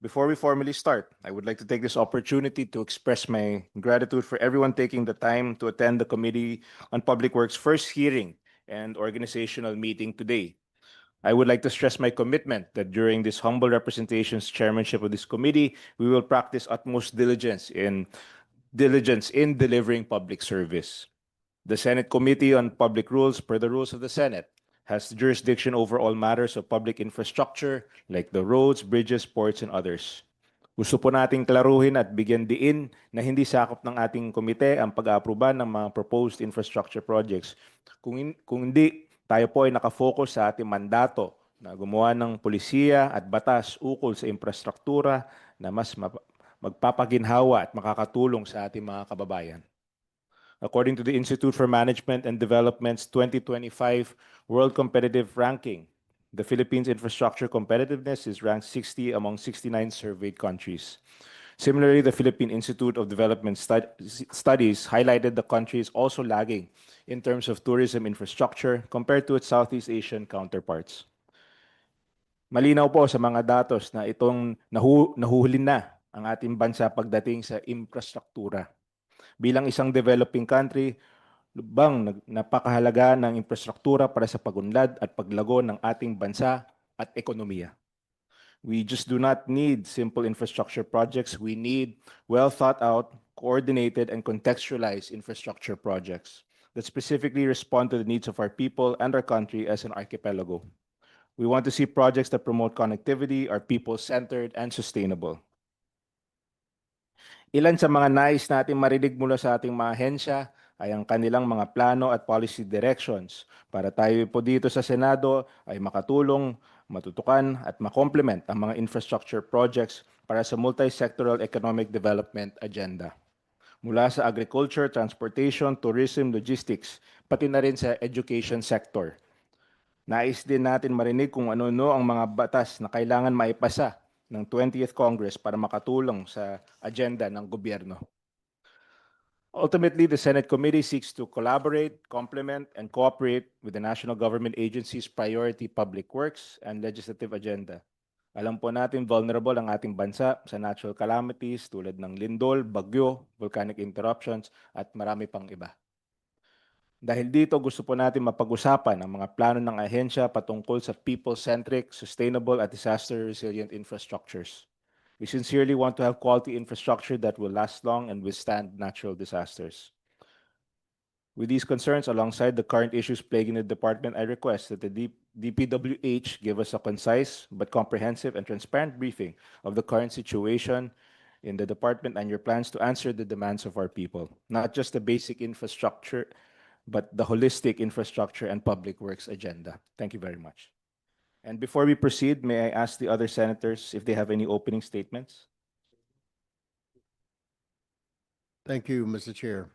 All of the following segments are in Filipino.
Before we formally start, I would like to take this opportunity to express my gratitude for everyone taking the time to attend the Committee on Public Works' first hearing and organizational meeting today. I would like to stress my commitment that during this humble representation's chairmanship of this committee, we will practice utmost diligence in delivering public service. The Senate Committee on Public Rules, per the rules of the Senate, has jurisdiction over all matters of public infrastructure like the roads, bridges, ports, and others. Gusto po nating klaruhin at bigyan diin na hindi sakop ng ating komite ang pag-aaproba ng mga proposed infrastructure projects. Kung hindi, tayo po ay nakafocus sa ating mandato na gumawa ng polisiya at batas ukol sa infrastruktura na mas magpapaginhawa at makakatulong sa ating mga kababayan. According to the Institute for Management and Development's 2025 World Competitive Ranking, the Philippines' infrastructure competitiveness is ranked 60 among 69 surveyed countries. Similarly, the Philippine Institute of Development Studies highlighted the country is also lagging in terms of tourism infrastructure compared to its Southeast Asian counterparts. Malinaw po sa mga datos na itong nahuhuli na ang ating bansa pagdating sa infrastruktura. Bilang isang developing country, lubang napakahalaga ng infrastruktura para sa pagunlad at paglago ng ating bansa at ekonomiya. We just do not need simple infrastructure projects. We need well thought out, coordinated, and contextualized infrastructure projects that specifically respond to the needs of our people and our country as an archipelago. We want to see projects that promote connectivity, are people-centered, and sustainable. Ilan sa mga nais natin marinig mula sa ating mga ahensya ay ang kanilang mga plano at policy directions para tayo po dito sa Senado ay makatulong, matutukan at makomplement ang mga infrastructure projects para sa multi-sectoral economic development agenda. Mula sa agriculture, transportation, tourism, logistics, pati na rin sa education sector. Nais din natin marinig kung ano-ano ang mga batas na kailangan maipasa ng 20th Congress para makatulong sa agenda ng gobyerno. Ultimately, the Senate Committee seeks to collaborate, complement, and cooperate with the national government agencies' priority public works and legislative agenda. Alam po natin vulnerable ang ating bansa sa natural calamities tulad ng lindol, bagyo, volcanic interruptions, at marami pang iba. Dahil dito, gusto po natin mapag-usapan ang mga plano ng ahensya patungkol sa people-centric, sustainable at disaster-resilient infrastructures. We sincerely want to have quality infrastructure that will last long and withstand natural disasters. With these concerns, alongside the current issues plaguing the department, I request that the DPWH give us a concise but comprehensive and transparent briefing of the current situation in the department and your plans to answer the demands of our people, not just the basic infrastructure, but the holistic infrastructure and public works agenda. Thank you very much. And before we proceed, may I ask the other senators if they have any opening statements? Thank you, Mr. Chair.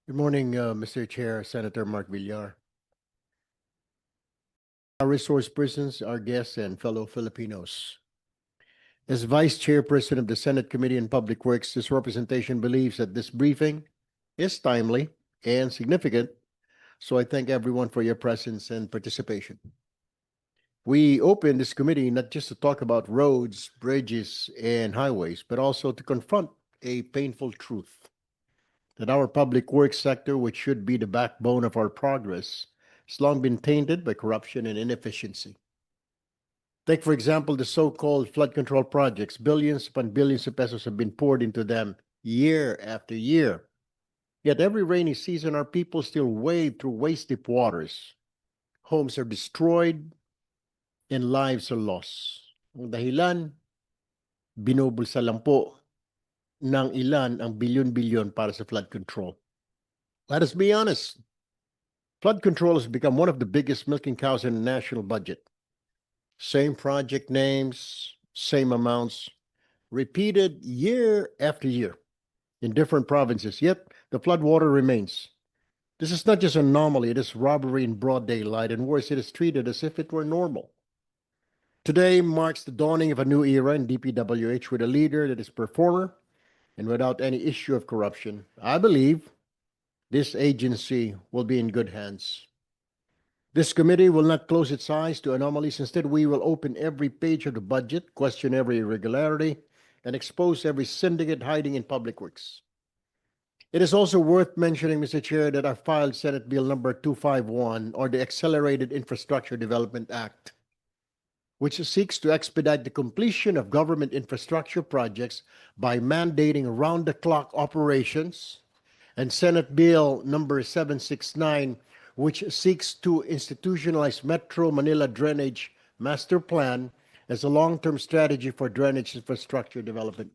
Good morning, Mr. Chair, Senator Mark Villar. Our resource persons, our guests, and fellow Filipinos. As Vice Chairperson of the Senate Committee on Public Works, this representation believes that this briefing is timely and significant, so I thank everyone for your presence and participation. We opened this committee not just to talk about roads, bridges, and highways, but also to confront a painful truth that our public works sector, which should be the backbone of our progress, has long been tainted by corruption and inefficiency. Take, for example, the so-called flood control projects. Billions upon billions of pesos have been poured into them year after year. Yet every rainy season, our people still wade through waist-deep waters. Homes are destroyed and lives are lost. Ang dahilan, binubulsa lang po ng ilan ang bilyon-bilyon para sa flood control. Let us be honest. Flood control has become one of the biggest milking cows in the national budget. Same project names, same amounts, repeated year after year in different provinces, yet the floodwater remains. This is not just an anomaly, it is robbery in broad daylight, and worse, it is treated as if it were normal. Today marks the dawning of a new era in DPWH with a leader that is a performer and without any issue of corruption. I believe this agency will be in good hands. This committee will not close its eyes to anomalies. Instead, we will open every page of the budget, question every irregularity, and expose every syndicate hiding in public works. It is also worth mentioning, Mr. Chair, that I filed Senate Bill number 251, or the Accelerated Infrastructure Development Act, which seeks to expedite the completion of government infrastructure projects by mandating round-the-clock operations, and Senate Bill number 769, which seeks to institutionalize Metro Manila Drainage Master Plan as a long-term strategy for drainage infrastructure development.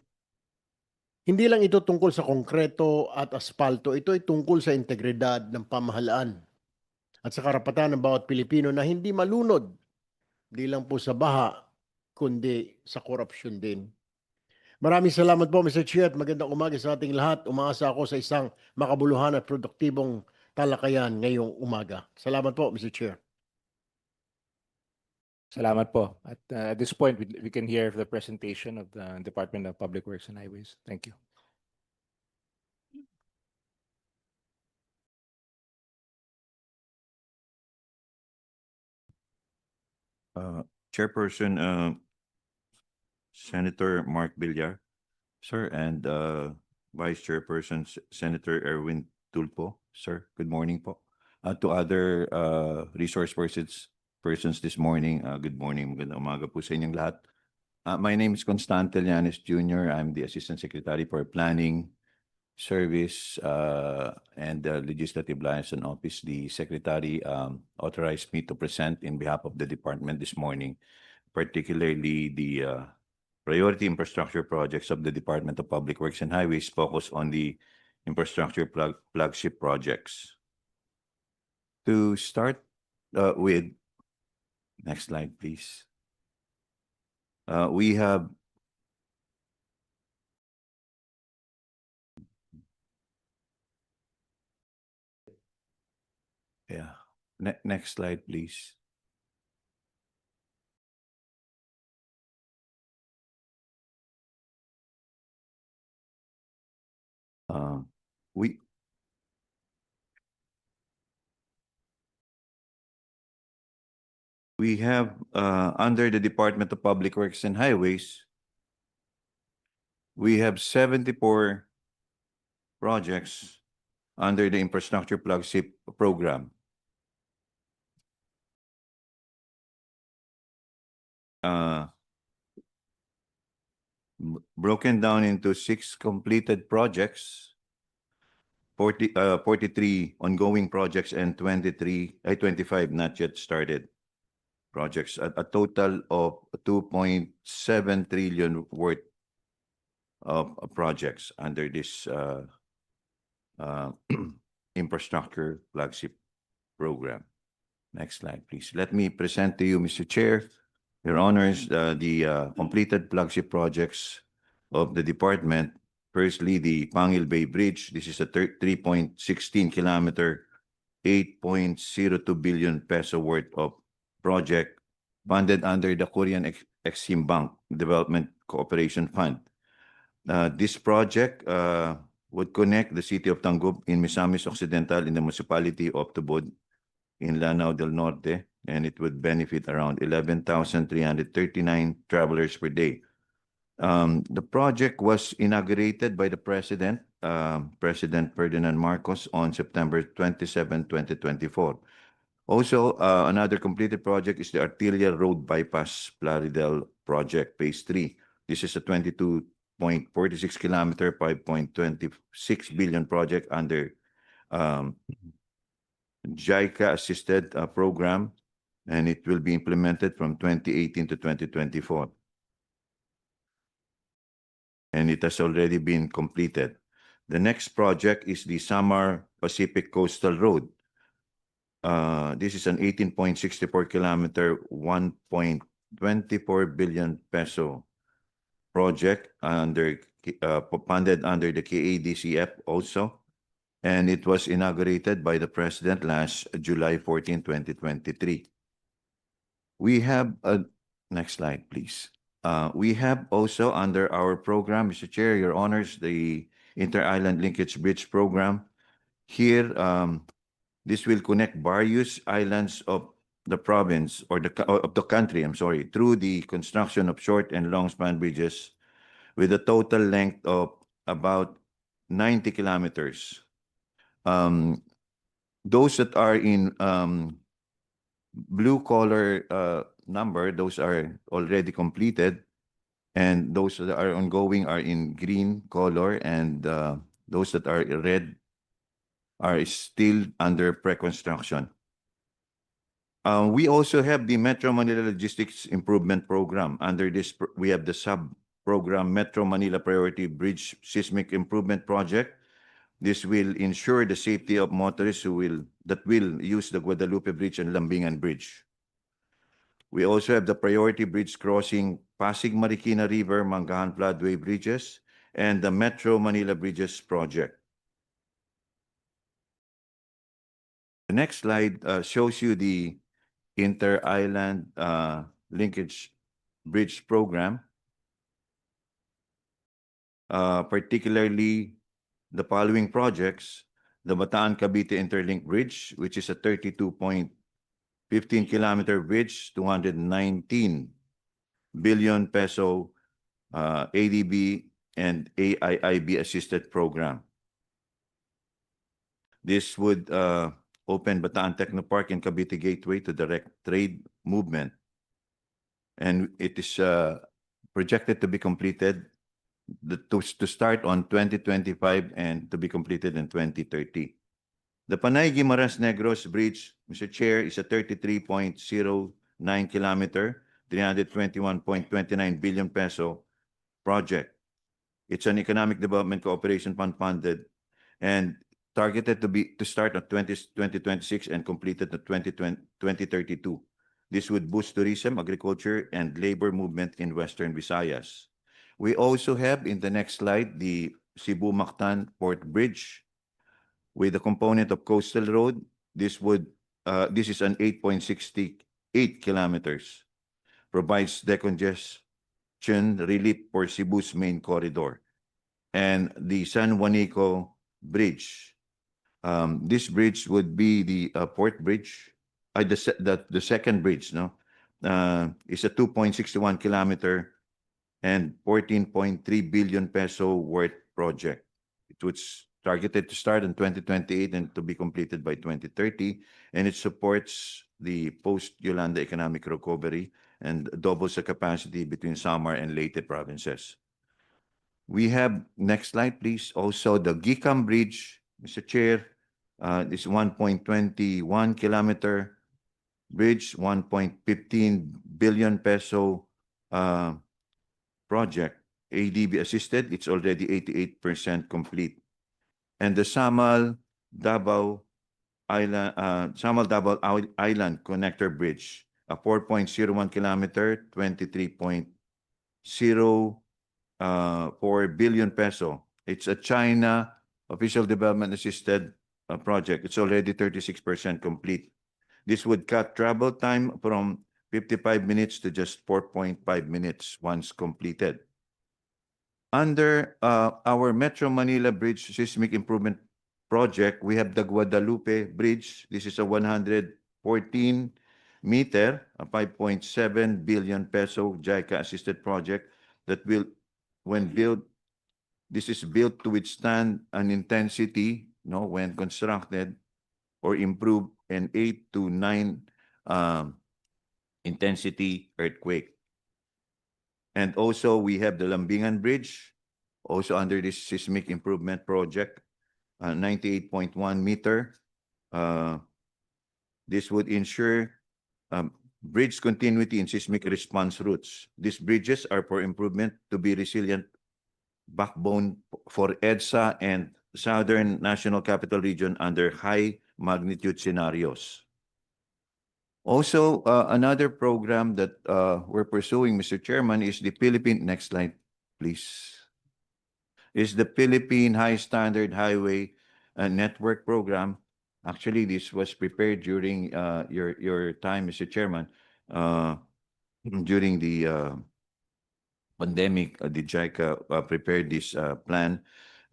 Hindi lang ito tungkol sa konkreto at aspalto, ito ay tungkol sa integridad ng pamahalaan at sa karapatan ng bawat Pilipino na hindi malunod, di lang po sa baha, kundi sa korupsyon din. Maraming salamat po, Mr. Chair, at magandang umaga sa ating lahat. Umaasa ako sa isang makabuluhan at produktibong talakayan ngayong umaga. Salamat po, Mr. Chair. Salamat po. At this point, we can hear the presentation of the Department of Public Works and Highways. Thank you. Chairperson, Senator Mark Villar, sir, and Vice Chairperson Senator Erwin Tulfo, sir. Good morning po. To other resource persons this morning, good morning, magandang umaga po sa inyong lahat. My name is Constante Llanes Jr. I'm the Assistant Secretary for Planning, Service, and Legislative Liaison Office. The Secretary authorized me to present in behalf of the department this morning, particularly the priority infrastructure projects of the Department of Public Works and Highways focus on the infrastructure flagship projects. To start with, next slide, please. We have next slide, please. We have under the Department of Public Works and Highways, we have 74 projects under the infrastructure flagship program. Broken down into 6 completed projects, 43 ongoing projects, and 25 not yet started projects, at a total of 2.7 trillion worth of projects under this infrastructure flagship program. Next slide, please. Let me present to you, Mr. Chair, Your Honors, the completed flagship projects of the department. Firstly, the Pangil Bay Bridge. This is a 3.16 kilometer, 8.02 billion peso worth of project funded under the Korean Exim Bank Development Cooperation Fund. This project would connect the city of Tangub in Misamis Occidental in the municipality of Tubod in Lanao del Norte, and it would benefit around 11,339 travelers per day. The project was inaugurated by the President, President Ferdinand Marcos, on September 27, 2024. Also, another completed project is the Artilla Road Bypass Plaridel Project, Phase 3. This is a 22.46 kilometer, 5.26 billion project under JICA-assisted program, and it will be implemented from 2018 to 2024. And it has already been completed. The next project is the Samar Pacific Coastal Road. This is an 18.64 kilometer, 1.24 billion peso project funded under the KADCF also. And it was inaugurated by the President last July 14, 2023. We have next slide, please. We have also under our program, Mr. Chair, Your Honors, the Inter-Island Linkage Bridge Program. Here, This will connect various islands of the province or of the country, I'm sorry, through the construction of short and long span bridges with a total length of about 90 kilometers. Those that are in blue color number, those are already completed, and those that are ongoing are in green color, and those that are red are still under pre-construction. We also have the Metro Manila Logistics Improvement Program. Under this, we have the sub-program Metro Manila Priority Bridge Seismic Improvement Project. This will ensure the safety of motorists that will use the Guadalupe Bridge and Lambingan Bridge. We also have the Priority Bridge Crossing Pasig Marikina River, Mangahan Floodway Bridges, and the Metro Manila Bridges Project. The next slide shows you the Inter-Island Linkage Bridge Program, particularly the following projects: the Bataan-Cavite Interlink Bridge, which is a 32.15 kilometer bridge, 219 billion peso ADB and AIIB assisted program. This would open Bataan Technopark and Cavite Gateway to direct trade movement. And it is projected to be completed to start on 2025 and to be completed in 2030. The Panay-Guimaras Negros Bridge, Mr. Chair, is a 33.09 kilometer, 321.29 billion peso project. It's an economic development cooperation fund funded and targeted to start at 2026 and completed at 2032. This would boost tourism, agriculture, and labor movement in Western Visayas. We also have in the next slide the Cebu-Mactan Port Bridge with a component of coastal road. This is an 8.68 kilometers, provides decongestion relief for Cebu's main corridor. And the San Juanico Bridge. This bridge would be the port bridge, the second bridge, no? Is a 2.61 kilometer and 14.3 billion peso worth project. It was targeted to start in 2028 and to be completed by 2030, and it supports the post-Yolanda economic recovery and doubles the capacity between Samar and Leyte provinces. We have, next slide please, also the Gicam Bridge, Mr. Chair. This 1.21 kilometer bridge, 1.15 billion peso project, ADB assisted. It's already 88% complete. And the Samal Davao Island Connector Bridge, a 4.01 kilometer, 23.04 billion peso. It's a China official development assisted project. It's already 36% complete. This would cut travel time from 55 minutes to just 4.5 minutes once completed. Under our Metro Manila Bridge Seismic Improvement Project, we have the Guadalupe Bridge. This is a 114 meter, a 5.7 billion peso JICA assisted project that will, when built, this is built to withstand an intensity, when constructed or improved, an 8 to 9 intensity earthquake. And also we have the Lambingan Bridge, also under this seismic improvement project, 98.1 meter. This would ensure bridge continuity and seismic response routes. These bridges are for improvement to be resilient backbone for EDSA and Southern National Capital Region under high magnitude scenarios. Also, another program that we're pursuing, Mr. Chairman, is the Philippine, next slide, please, is the Philippine High Standard Highway Network Program. Actually, this was prepared during your time, Mr. Chairman, during the pandemic. The JICA prepared this plan.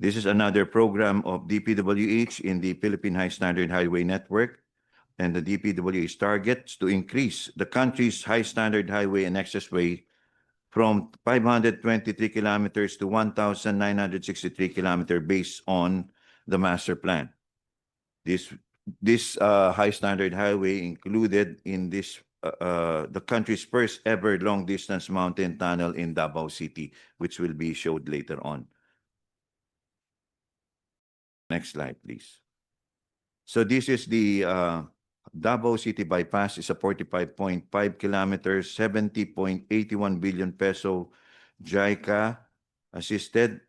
This is another program of DPWH in the Philippine High Standard Highway Network, and the DPWH targets to increase the country's high standard highway and expressway from 523 kilometers to 1,963 kilometers based on the master plan. This high standard highway included in this the country's first ever long distance mountain tunnel in Davao City, which will be showed later on. Next slide, please. So this is the Davao City bypass. Is a 45.5 kilometers, 70.81 billion peso JICA assisted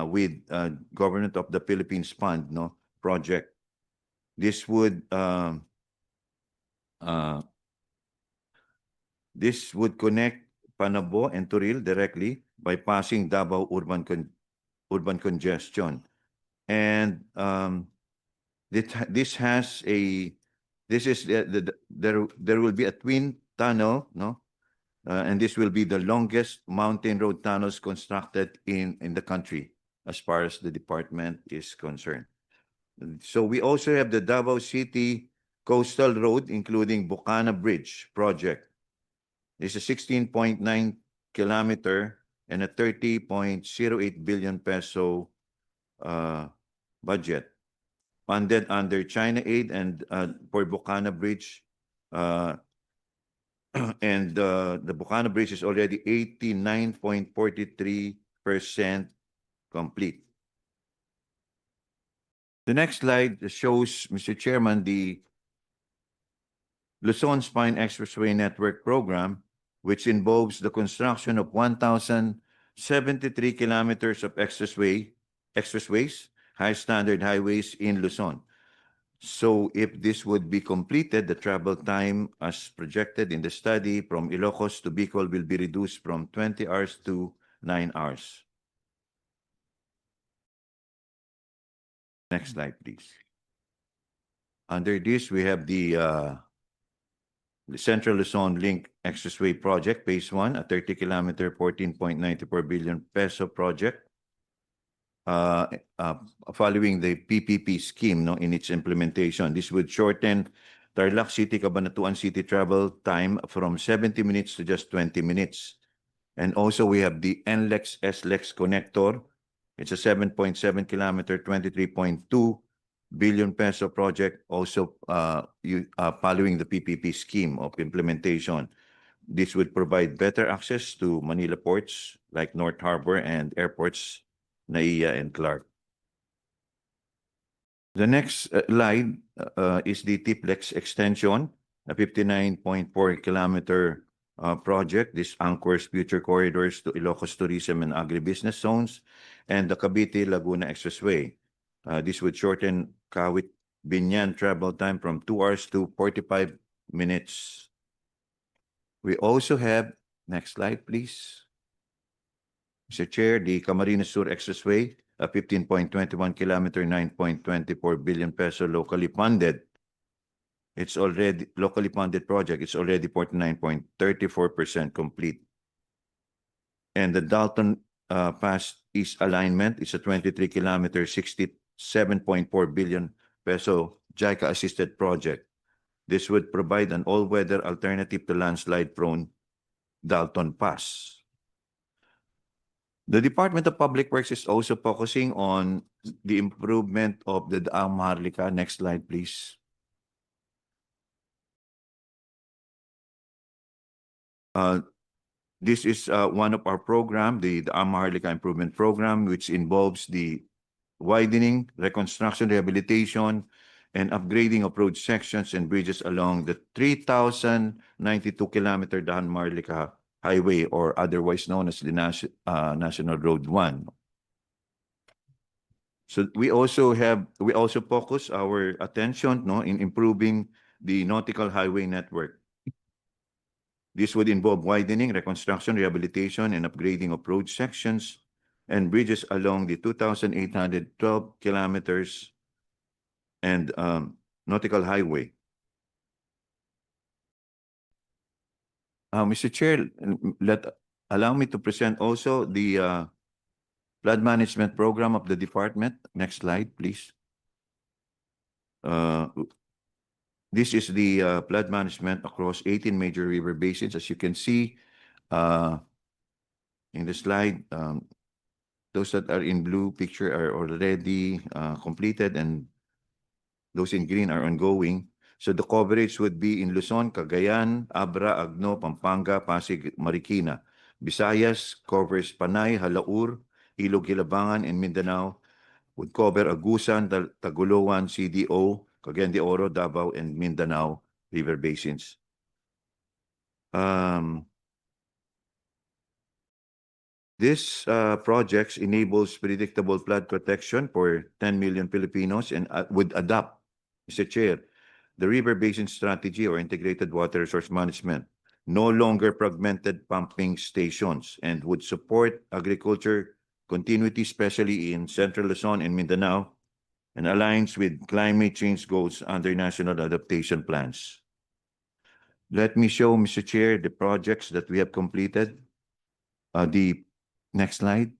with Government of the Philippines Fund project. This would connect Panabo and Toril directly bypassing Davao urban congestion. And this is there will be a twin tunnel, and this will be the longest mountain road tunnels constructed in the country as far as the department is concerned. So we also have the Davao City Coastal Road, including Bukana Bridge project. It's a 16.9 kilometer and a 30.08 billion peso budget, funded under China Aid and for Bukana Bridge. And the Bukana Bridge is already 89.43% complete. The next slide shows, Mr. Chairman, the Luzon Spine Expressway Network Program, which involves the construction of 1,073 kilometers of expressways, high standard highways in Luzon. So if this would be completed, the travel time as projected in the study from Ilocos to Bicol will be reduced from 20 hours to 9 hours. Next slide, please. Under this, we have the Central Luzon Link Expressway Project, Phase 1, a 30-kilometer, 14.94 billion peso project. Following the PPP scheme in its implementation. This would shorten Tarlac City, Cabanatuan City travel time from 70 minutes to just 20 minutes. And also we have the NLEX SLEX connector. It's a 7.7 kilometer, 23.2 billion peso project, also following the PPP scheme of implementation. This would provide better access to Manila ports like North Harbor and airports Naiya and Clark. The next slide is the TIPLEX extension, a 59.4 kilometer project. This anchors future corridors to Ilocos tourism and agribusiness zones and the Cavite-Laguna Expressway. This would shorten Kawit-Binyan travel time from 2 hours to 45 minutes. We also have, next slide, please. Mr. Chair, the Camarines Sur Expressway, a 15.21 kilometer, 9.24 billion peso locally funded. It's already locally funded project. It's already 49.34% complete. And the Dalton Pass East alignment is a 23 kilometer, 67.4 billion peso JICA assisted project. This would provide an all-weather alternative to landslide-prone Dalton Pass. The Department of Public Works is also focusing on the improvement of the Daang Maharlika. Next slide, please. This is one of our program, the Daang Maharlika Improvement Program, which involves the widening, reconstruction, rehabilitation, and upgrading of road sections and bridges along the 3,092 kilometer Daang Maharlika Highway, or otherwise known as the National Road 1. So we also focus our attention in improving the nautical highway network. This would involve widening, reconstruction, rehabilitation, and upgrading of road sections and bridges along the 2,812 kilometers and nautical highway. Mr. Chair, allow me to present also the flood management program of the department. Next slide, please. This is the flood management across 18 major river basins. As you can see in the slide, those that are in blue picture are already completed, and those in green are ongoing. So the coverage would be in Luzon, Cagayan, Abra, Agno, Pampanga, Pasig, Marikina. Visayas covers Panay, Halaur, Ilog, Hilabangan, and Mindanao. Would cover Agusan, Tagoloan, CDO, Cagayan de Oro, Davao, and Mindanao river basins. This projects enables predictable flood protection for 10 million Filipinos and would adopt, Mr. Chair, the river basin strategy or integrated water resource management, no longer fragmented pumping stations, and would support agriculture continuity, especially in Central Luzon and Mindanao, and aligns with climate change goals under national adaptation plans. Let me show, Mr. Chair, the projects that we have completed. The next slide.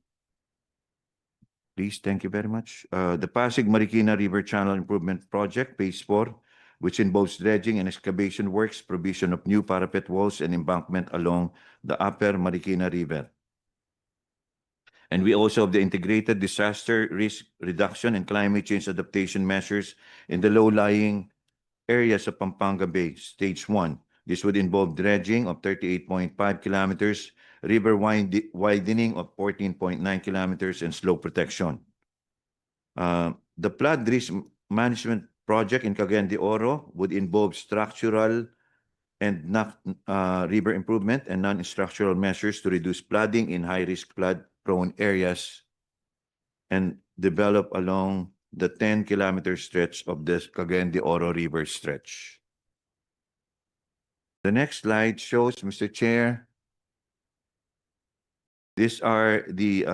Please, thank you very much. The Pasig Marikina River Channel Improvement Project, Phase 4, which involves dredging and excavation works, provision of new parapet walls and embankment along the upper Marikina River. And we also have the integrated disaster risk reduction and climate change adaptation measures in the low-lying areas of Pampanga Bay, Stage 1. This would involve dredging of 38.5 kilometers, river widening of 14.9 kilometers, and slope protection. The flood risk management project in Cagayan de Oro would involve structural and river improvement and non-structural measures to reduce flooding in high-risk flood-prone areas and develop along the 10-kilometer stretch of the Cagayan de Oro River stretch. The next slide shows, Mr. Chair, these are the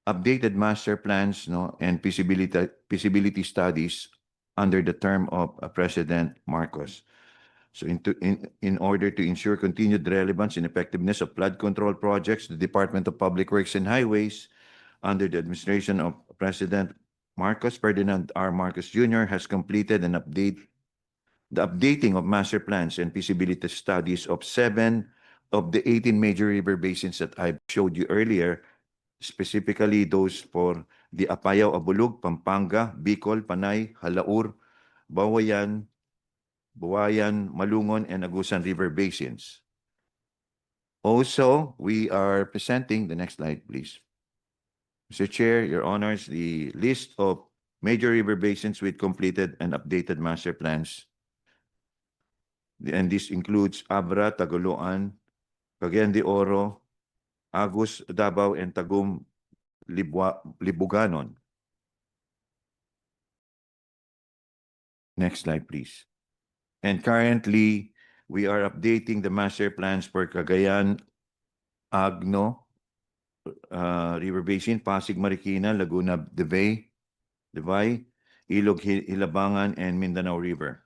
updated master plans and feasibility studies under the term of President Marcos. So in order to ensure continued relevance and effectiveness of flood control projects, the Department of Public Works and Highways, under the administration of President Marcos, Ferdinand R. Marcos Jr., has completed the updating of master plans and feasibility studies of 7 of the 18 major river basins that I showed you earlier, specifically those for the Apayao, Abulug, Pampanga, Bicol, Panay, Halaur, Bawayan, Malungon, and Agusan River basins. Also, we are presenting, the next slide, please. Mr. Chair, Your Honors, the list of major river basins with completed and updated master plans. And this includes Abra, Tagoloan, Cagayan de Oro, Agus, Davao, and Tagum, Libuganon. Next slide, please. And currently, we are updating the master plans for Cagayan, Agno, River Basin, Pasig, Marikina, Laguna, Divay, Ilog, Hilabangan, and Mindanao River.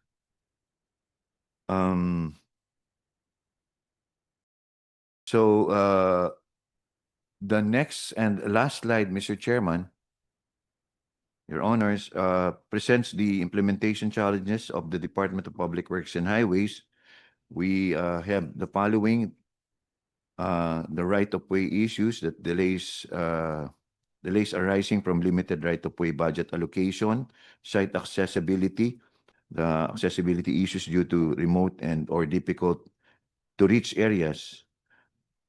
So the next and last slide, Mr. Chairman, Your Honors, presents the implementation challenges of the Department of Public Works and Highways. We have the following: the right-of-way issues, that delays arising from limited right-of-way budget allocation, site accessibility, the accessibility issues due to remote or difficult to reach areas,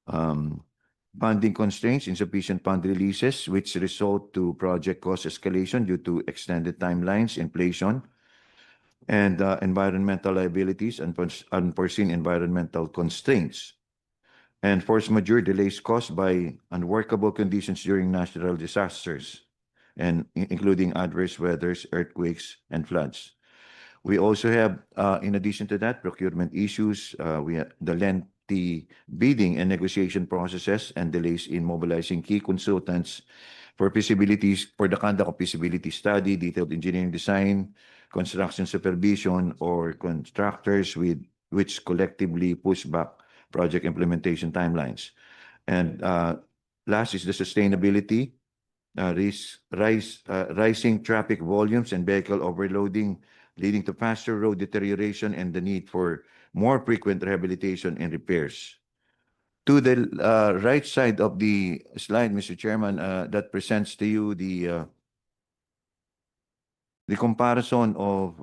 funding constraints, insufficient fund releases, which result to project cost escalation due to extended timelines, inflation, and environmental liabilities and unforeseen environmental constraints, and force majeure delays caused by unworkable conditions during natural disasters, and including adverse weathers, earthquakes, and floods. We also have, in addition to that, procurement issues. We have the lengthy bidding and negotiation processes and delays in mobilizing key consultants for the conduct of feasibility study, detailed engineering design, construction supervision, or contractors which collectively push back project implementation timelines. And Last is the sustainability, rising traffic volumes and vehicle overloading, leading to faster road deterioration and the need for more frequent rehabilitation and repairs. To the right side of the slide, Mr. Chairman, that presents to you the comparison of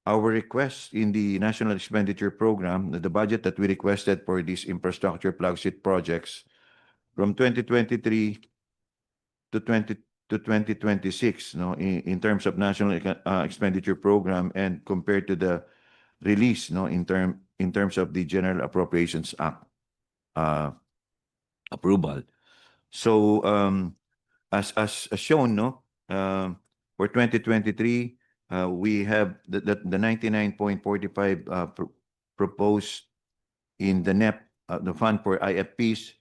our request in the National Expenditure Program, the budget that we requested for these infrastructure flagship projects from 2023 to 2026, no, in terms of National Expenditure Program, and compared to the release, no, in terms of the General Appropriations Act approval. So as shown, no, for 2023, we have the 99.45 proposed in the NEP, the fund for IFPs,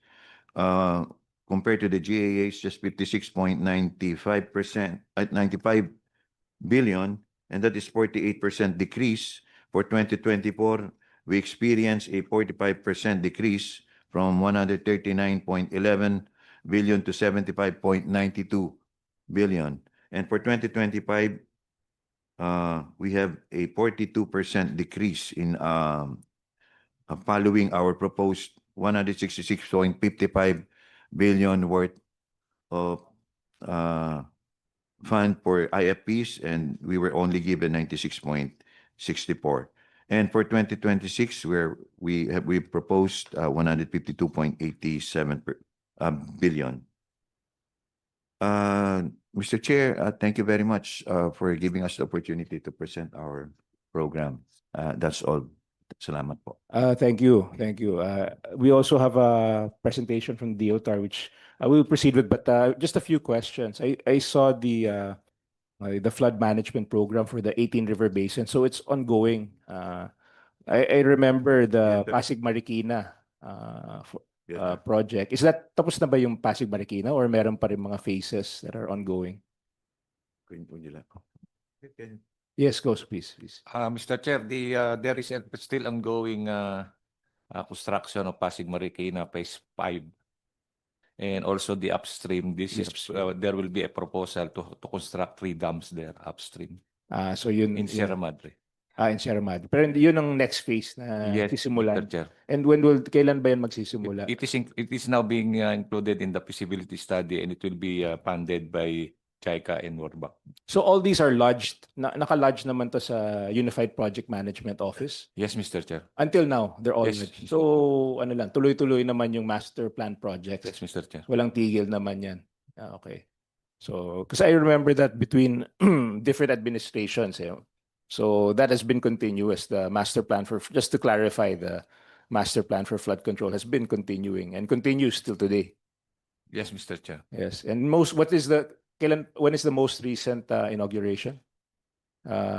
compared to the GAA's just 56.95%, at 95 billion, and that is 48% decrease. For 2024, we experienced a 45% decrease from 139.11 billion to 75.92 billion. And for 2025, we have a 42% decrease in following our proposed 166.55 billion worth of fund for IFPs, and we were only given 96.64. And for 2026, where we proposed 152.87 billion. Mr. Chair, thank you very much for giving us the opportunity to present our program. That's all. Salamat po. Thank you. Thank you. We also have a presentation from DOTR, which I will proceed with, but just a few questions. I saw the flood management program for the 18 River Basin, so it's ongoing. I remember the Pasig Marikina project. Is that tapos na ba yung Pasig Marikina, or meron pa rin mga phases that are ongoing? Yes, go, please. Mr. Chair, there is still ongoing construction of Pasig Marikina Phase 5. And also the upstream, there will be a proposal to construct 3 dams there upstream So yun in Sierra Madre. In Sierra Madre. Pero yun ang next phase na Yes, sisimulan. Mr. Chair. And kailan ba yan magsisimula? It is now being included in the feasibility study, and it will be funded by JICA and World Bank. So all these are lodged, naka-lodge naman to sa Unified Project Management Office? Yes, Mr. Chair. Until now, they're all Yes. lodged. So ano lang, tuloy-tuloy naman yung master plan projects. Yes, Mr. Chair. Walang tigil naman yan. Okay. So, because I remember that between different administrations, so that has been continuous. The master plan just to clarify, the master plan for flood control has been continuing and continues till today. Yes, Mr. Chair. Yes. And when is the most recent inauguration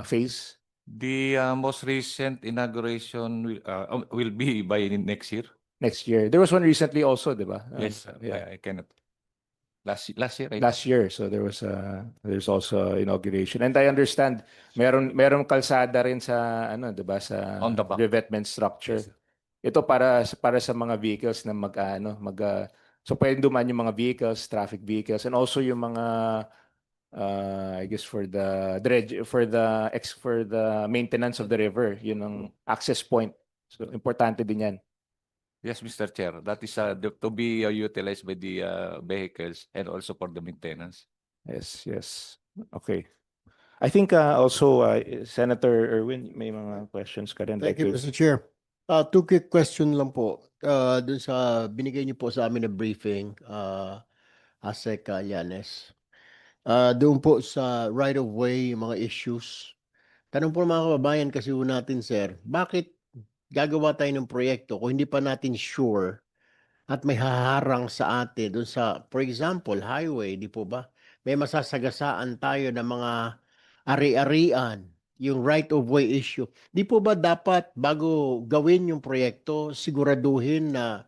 phase? The most recent inauguration will be by next year. Next year. There was one recently also, di ba? Yes, Yeah. I cannot. Last year, I Last year, so there's also inauguration, and I understand meron kalsada rin sa di ba, sa On the back. revetment structure. Yes, sir. Ito para sa mga vehicles na so pwedeng dumaan yung mga vehicles, traffic vehicles, and also yung mga I guess for the maintenance of the river, yun ang access point. So importante din yan. Yes, Mr. Chair. That is to be utilized by the vehicles and also for the maintenance. Yes. Okay. I think also Senator Erwin, may mga questions ka rin. Thank you, Mr. Chair. 2 quick question lang po. Dun sa binigay niyo po sa amin na briefing, ASEC Llanes. Doon po sa right-of-way, mga issues. Tanong po mga kababayan kasi po natin, sir, bakit gagawa tayo ng proyekto kung hindi pa natin sure at may haharang sa atin doon sa, for example, highway, di po ba? May masasagasaan tayo ng mga ari-arian, yung right-of-way issue. Di po ba dapat bago gawin yung proyekto, siguraduhin na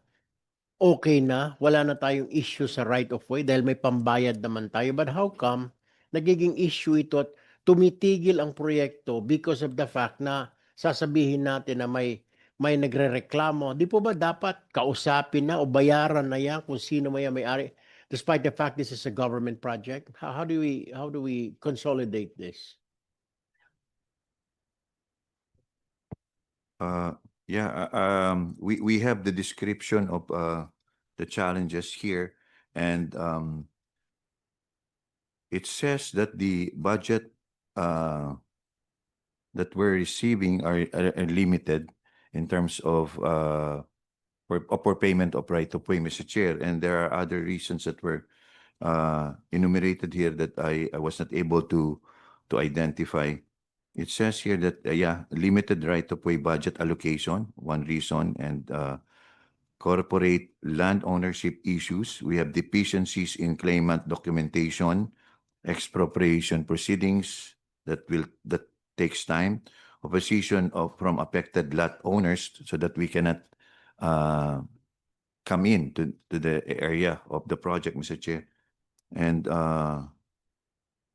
okay na, wala na tayong issue sa right-of-way dahil may pambayad naman tayo. But how come nagiging issue ito at tumitigil ang proyekto because of the fact na sasabihin natin na may may nagrereklamo, di po ba dapat kausapin na o bayaran na yan kung sino may-ari? Despite the fact this is a government project, how do we consolidate this? Yeah, we have the description of the challenges here, and it says that the budget that we're receiving are limited in terms of for payment of right of way, Mr. Chair, and there are other reasons that were enumerated here that I was not able to identify. It says here that, yeah, limited right-of-way budget allocation, one reason, and corporate land ownership issues. We have deficiencies in claimant documentation, expropriation proceedings that takes time, opposition from affected lot owners so that we cannot come in to the area of the project, Mr. Chair. And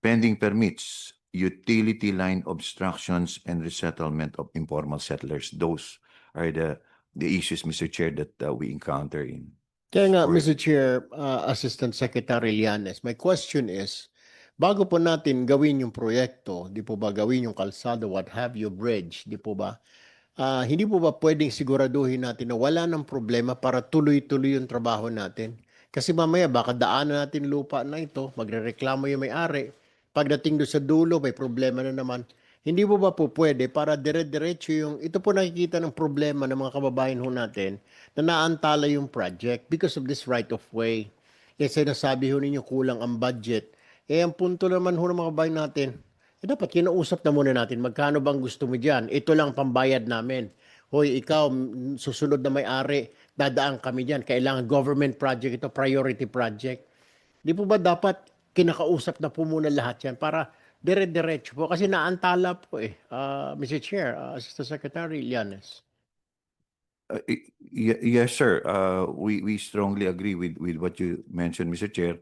pending permits, utility line obstructions, and resettlement of informal settlers. Those are the issues, Mr. Chair, that we encounter in. Kaya nga, for- Mr. Chair, Assistant Secretary Llanes, my question is, bago po natin gawin yung proyekto, di po ba gawin yung kalsada, what have you, bridge, di po ba? Hindi po ba pwedeng siguraduhin natin na wala ng problema para tuloy-tuloy yung trabaho natin? Kasi mamaya baka daanan natin lupa na ito, magrereklamo yung may-ari. Pagdating doon sa dulo, may problema na naman. Hindi po ba po pwede para dire-diretso yung, ito po nakikita ng problema ng mga kababayan ho natin na naantala yung project because of this right of way. Kasi nasabi ho ninyo kulang ang budget. Ang punto naman ho ng mga kababayan natin, dapat kinausap na muna natin, magkano bang gusto mo dyan? Ito lang pambayad namin. Hoy, ikaw, susunod na may-ari, dadaan kami dyan. Kailangan government project ito, priority project. Di po ba dapat kinakausap na po muna lahat yan para dire-diretso po? Kasi naantala po Mr. Chair, Assistant Secretary Llanes. Yes, sir. We strongly agree with what you mentioned, Mr. Chair.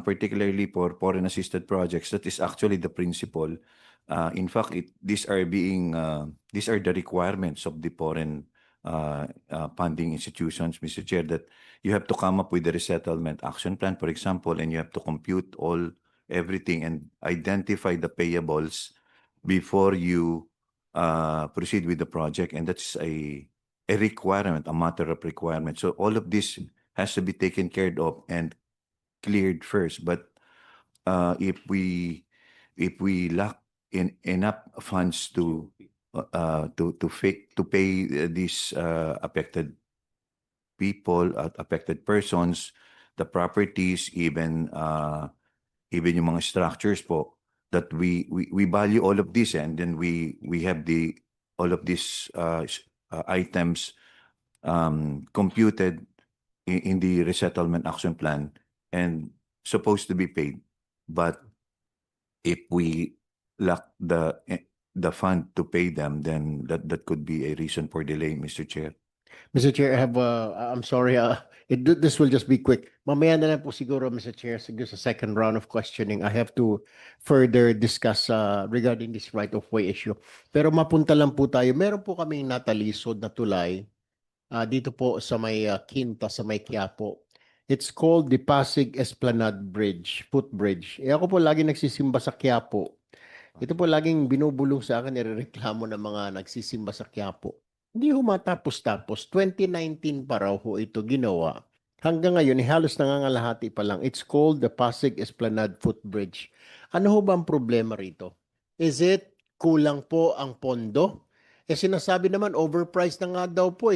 Particularly for foreign assisted projects, that is actually the principle. In fact, these are the requirements of the foreign funding institutions, Mr. Chair, that you have to come up with the resettlement action plan, for example, and you have to compute everything and identify the payables before you proceed with the project, and that's a requirement, a matter of requirement. So all of this has to be taken care of and cleared first. But if we lack enough funds to pay these affected people, affected persons, the properties, even yung mga structures po, that we value all of this, and then we have all of these items computed in the resettlement action plan and supposed to be paid. But if we lack the fund to pay them, then that could be a reason for delay, Mr. Chair. Mr. Chair, I have, I'm sorry, this will just be quick. Mamaya na lang po siguro, Mr. Chair, siguro sa second round of questioning, I have to further discuss regarding this right-of-way issue. Pero mapunta lang po tayo. Meron po kaming natalisod na tulay dito po sa may Quinta, sa may Quiapo. It's called the Pasig Esplanade Bridge, footbridge. Ako po lagi nagsisimba sa Quiapo. Ito po laging binubulong sa akin, nirereklamo ng mga nagsisimba sa Quiapo. Hindi ho matapos-tapos. 2019 pa raw ho ito ginawa. Hanggang ngayon, halos nangangalahati pa lang. It's called the Pasig Esplanade Footbridge. Ano ho ba ang problema rito? Is it kulang po ang pondo? Sinasabi naman, overpriced na nga daw po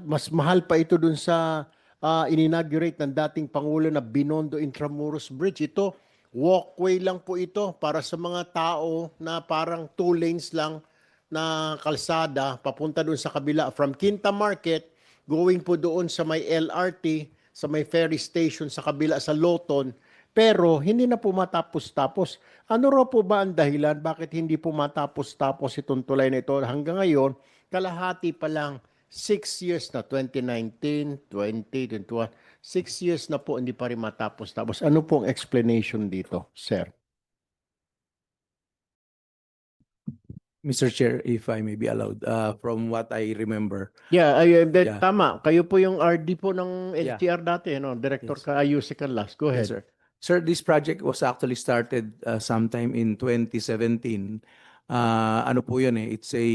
Mas mahal pa ito dun sa in-inaugurate ng dating Pangulo na Binondo Intramuros Bridge. Ito, walkway lang po ito para sa mga tao na parang 2 lanes lang na kalsada papunta doon sa kabila from Quinta Market going po doon sa may LRT, sa may ferry station sa kabila sa Loton, pero hindi na po matapos-tapos. Ano raw po ba ang dahilan bakit hindi po matapos-tapos itong tulay na ito hanggang ngayon? Kalahati pa lang, 6 years na, 2019, 2021, 6 years na po hindi pa rin matapos-tapos. Ano pong explanation dito, sir? Mr. Chair, if I may be allowed, from what I remember. Yeah, Yeah. tama. Kayo po yung RD po ng Yeah. LTR dati, no? Director Yes. ka Ayusi Canlas. Go Yes, ahead. sir. Sir, this project was actually started sometime in 2017. Ano po yun eh? It's a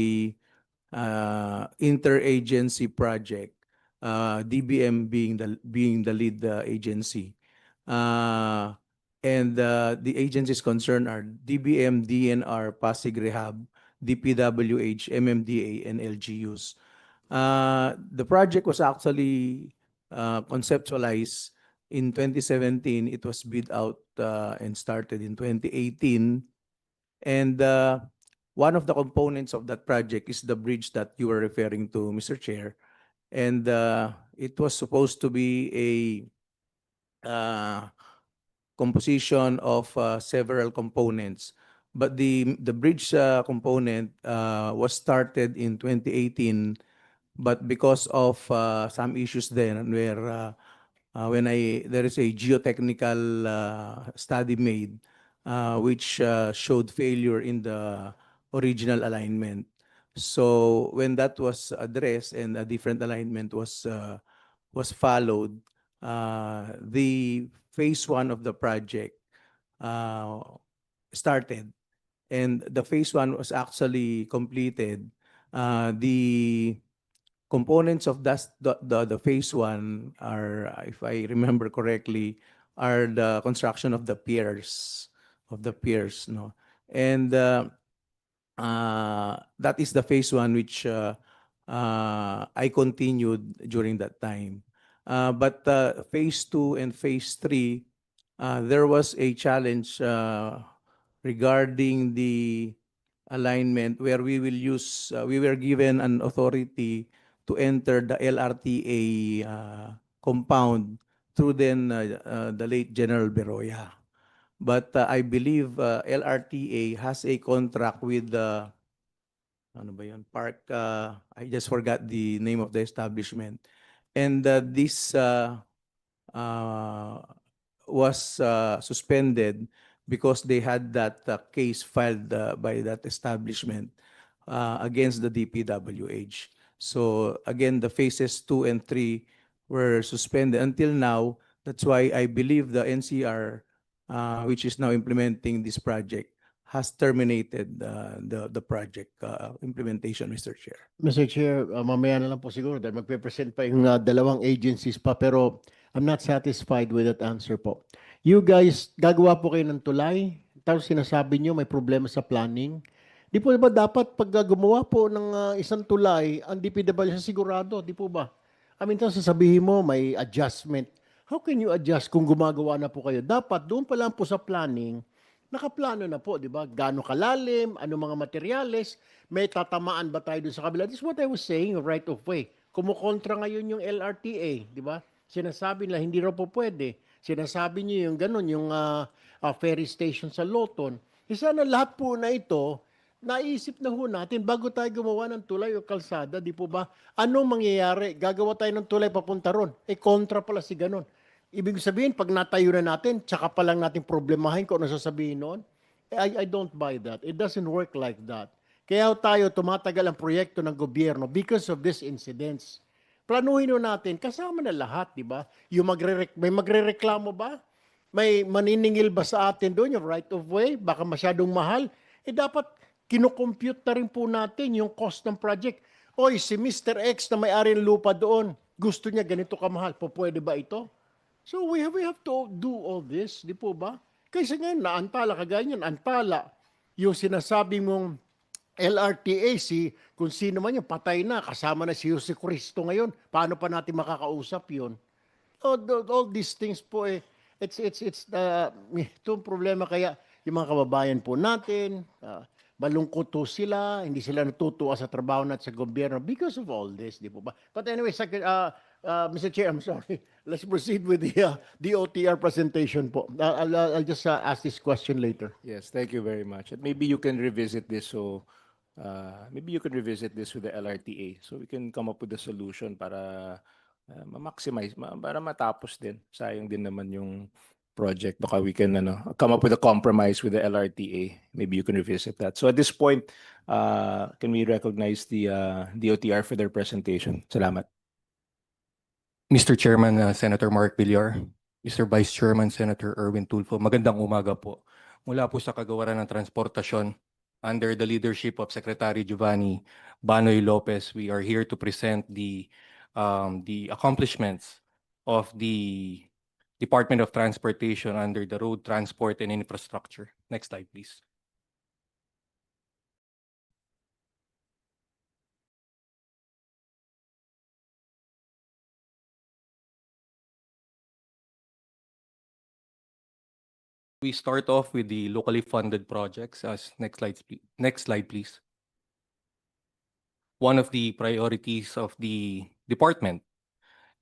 interagency project. DBM being the lead agency. And the agencies concerned are DBM, DNR, Pasig Rehab, DPWH, MMDA, and LGUs. The project was actually conceptualized in 2017. It was bid out and started in 2018. And one of the components of that project is the bridge that you were referring to, Mr. Chair. And it was supposed to be a composition of several components. But the bridge component was started in 2018, but because of some issues then where there is a geotechnical study made which showed failure in the original alignment. So when that was addressed and a different alignment was followed, the phase 1 of the project started, and the phase 1 was actually completed. The components of the phase 1 are, if I remember correctly, are the construction of the piers, no? And that is the phase 1 which I continued during that time. But phase 2 and phase 3, there was a challenge regarding the alignment where we were given an authority to enter the LRTA compound through the late General Beroya. But I believe LRTA has a contract with the ano ba yun? Park, I just forgot the name of the establishment. And this was suspended because they had that case filed by that establishment against the DPWH. So again, the phases 2 and 3 were suspended until now. That's why I believe the NCR, which is now implementing this project, has terminated the project implementation, Mr. Chair. Mr. Chair, mamaya na lang po siguro dahil magpe-present pa yung dalawang agencies pa, pero I'm not satisfied with that answer po. You guys, gagawa po kayo ng tulay, tapos sinasabi nyo may problema sa planning. Di po ba dapat pag gumawa po ng isang tulay, ang DPW sigurado, di po ba? I mean, tapos sasabihin mo may adjustment. How can you adjust kung gumagawa na po kayo? Dapat doon pa lang po sa planning, nakaplano na po, di ba? Gaano kalalim, ano mga materyales, may tatamaan ba tayo doon sa kabila? This is what I was saying, right of way. Kumukontra ngayon yung LRTA, di ba? Sinasabi nila, hindi raw po pwede. Sinasabi niyo yung ganun, yung ferry station sa Loton. Isa na lahat po na ito, naisip na ho natin bago tayo gumawa ng tulay o kalsada, di po ba? Anong mangyayari? Gagawa tayo ng tulay papunta ron. Kontra pala si ganun. Ibig sabihin, pag natayo na natin, tsaka pa lang natin problemahin kung ano sasabihin noon. I don't buy that. It doesn't work like that. Kaya tayo tumatagal ang proyekto ng gobyerno because of these incidents. Planuhin natin, kasama na lahat, di ba? Yung may magrereklamo ba? May maniningil ba sa atin doon, yung right of way? Baka masyadong mahal. Dapat kinocompute na rin po natin yung cost ng project. Oy, si Mr. X na may-ari ng lupa doon, gusto niya ganito kamahal. Pwede ba ito? So we have to do all this, di po ba? Kasi ngayon, naantala, kagaya niyan, antala. Yung sinasabi mong LRTA, kung sino man yun, patay na, kasama na si Jose Cristo ngayon. Paano pa natin makakausap yun? All these things po itong problema kaya yung mga kababayan po natin, malungkot to sila, hindi sila natutuwa sa trabaho natin sa gobyerno because of all this, di po ba? But anyway, Mr. Chair, I'm sorry. Let's proceed with the DOTR presentation po. I'll just ask this question later. Yes, thank you very much. And maybe you can revisit this. So maybe you can revisit this with the LRTA so we can come up with a solution para ma-maximize, para matapos din. Sayang din naman yung project. Baka we can come up with a compromise with the LRTA. Maybe you can revisit that. So at this point, can we recognize the DOTR for their presentation? Salamat. Mr. Chairman, Senator Mark Villar, Mr. Vice Chairman, Senator Erwin Tulfo, magandang umaga po. Mula po sa Kagawaran ng Transportasyon, under the leadership of Secretary Giovanni Banoy Lopez, we are here to present the accomplishments of the Department of Transportation under the Road Transport and Infrastructure. Next slide, please. We start off with the locally funded projects. Next slide, please. One of the priorities of the department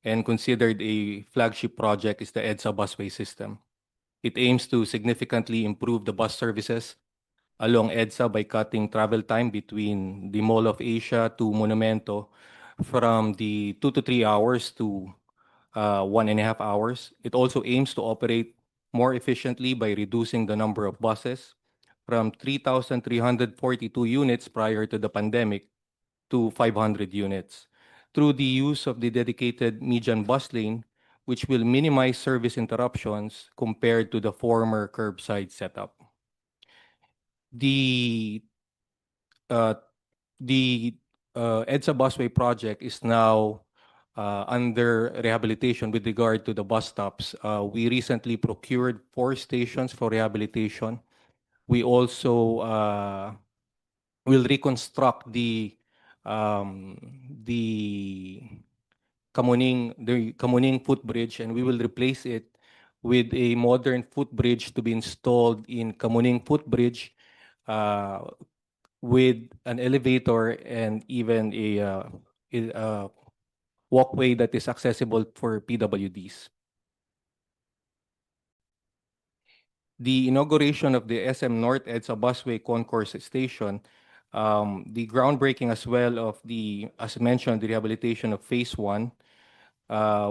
and considered a flagship project is the EDSA busway system. It aims to significantly improve the bus services along EDSA by cutting travel time between the Mall of Asia to Monumento from the 2 to 3 hours to 1.5 hours. It also aims to operate more efficiently by reducing the number of buses from 3,342 units prior to the pandemic to 500 units through the use of the dedicated median bus lane, which will minimize service interruptions compared to the former curbside setup. The EDSA busway project is now under rehabilitation with regard to the bus stops. We recently procured 4 stations for rehabilitation. We also will reconstruct the Kamuning footbridge, and we will replace it with a modern footbridge to be installed in Kamuning footbridge with an elevator and even a walkway that is accessible for PWDs. The inauguration of the SM North EDSA busway concourse station, the groundbreaking as well of as mentioned, the rehabilitation of phase 1.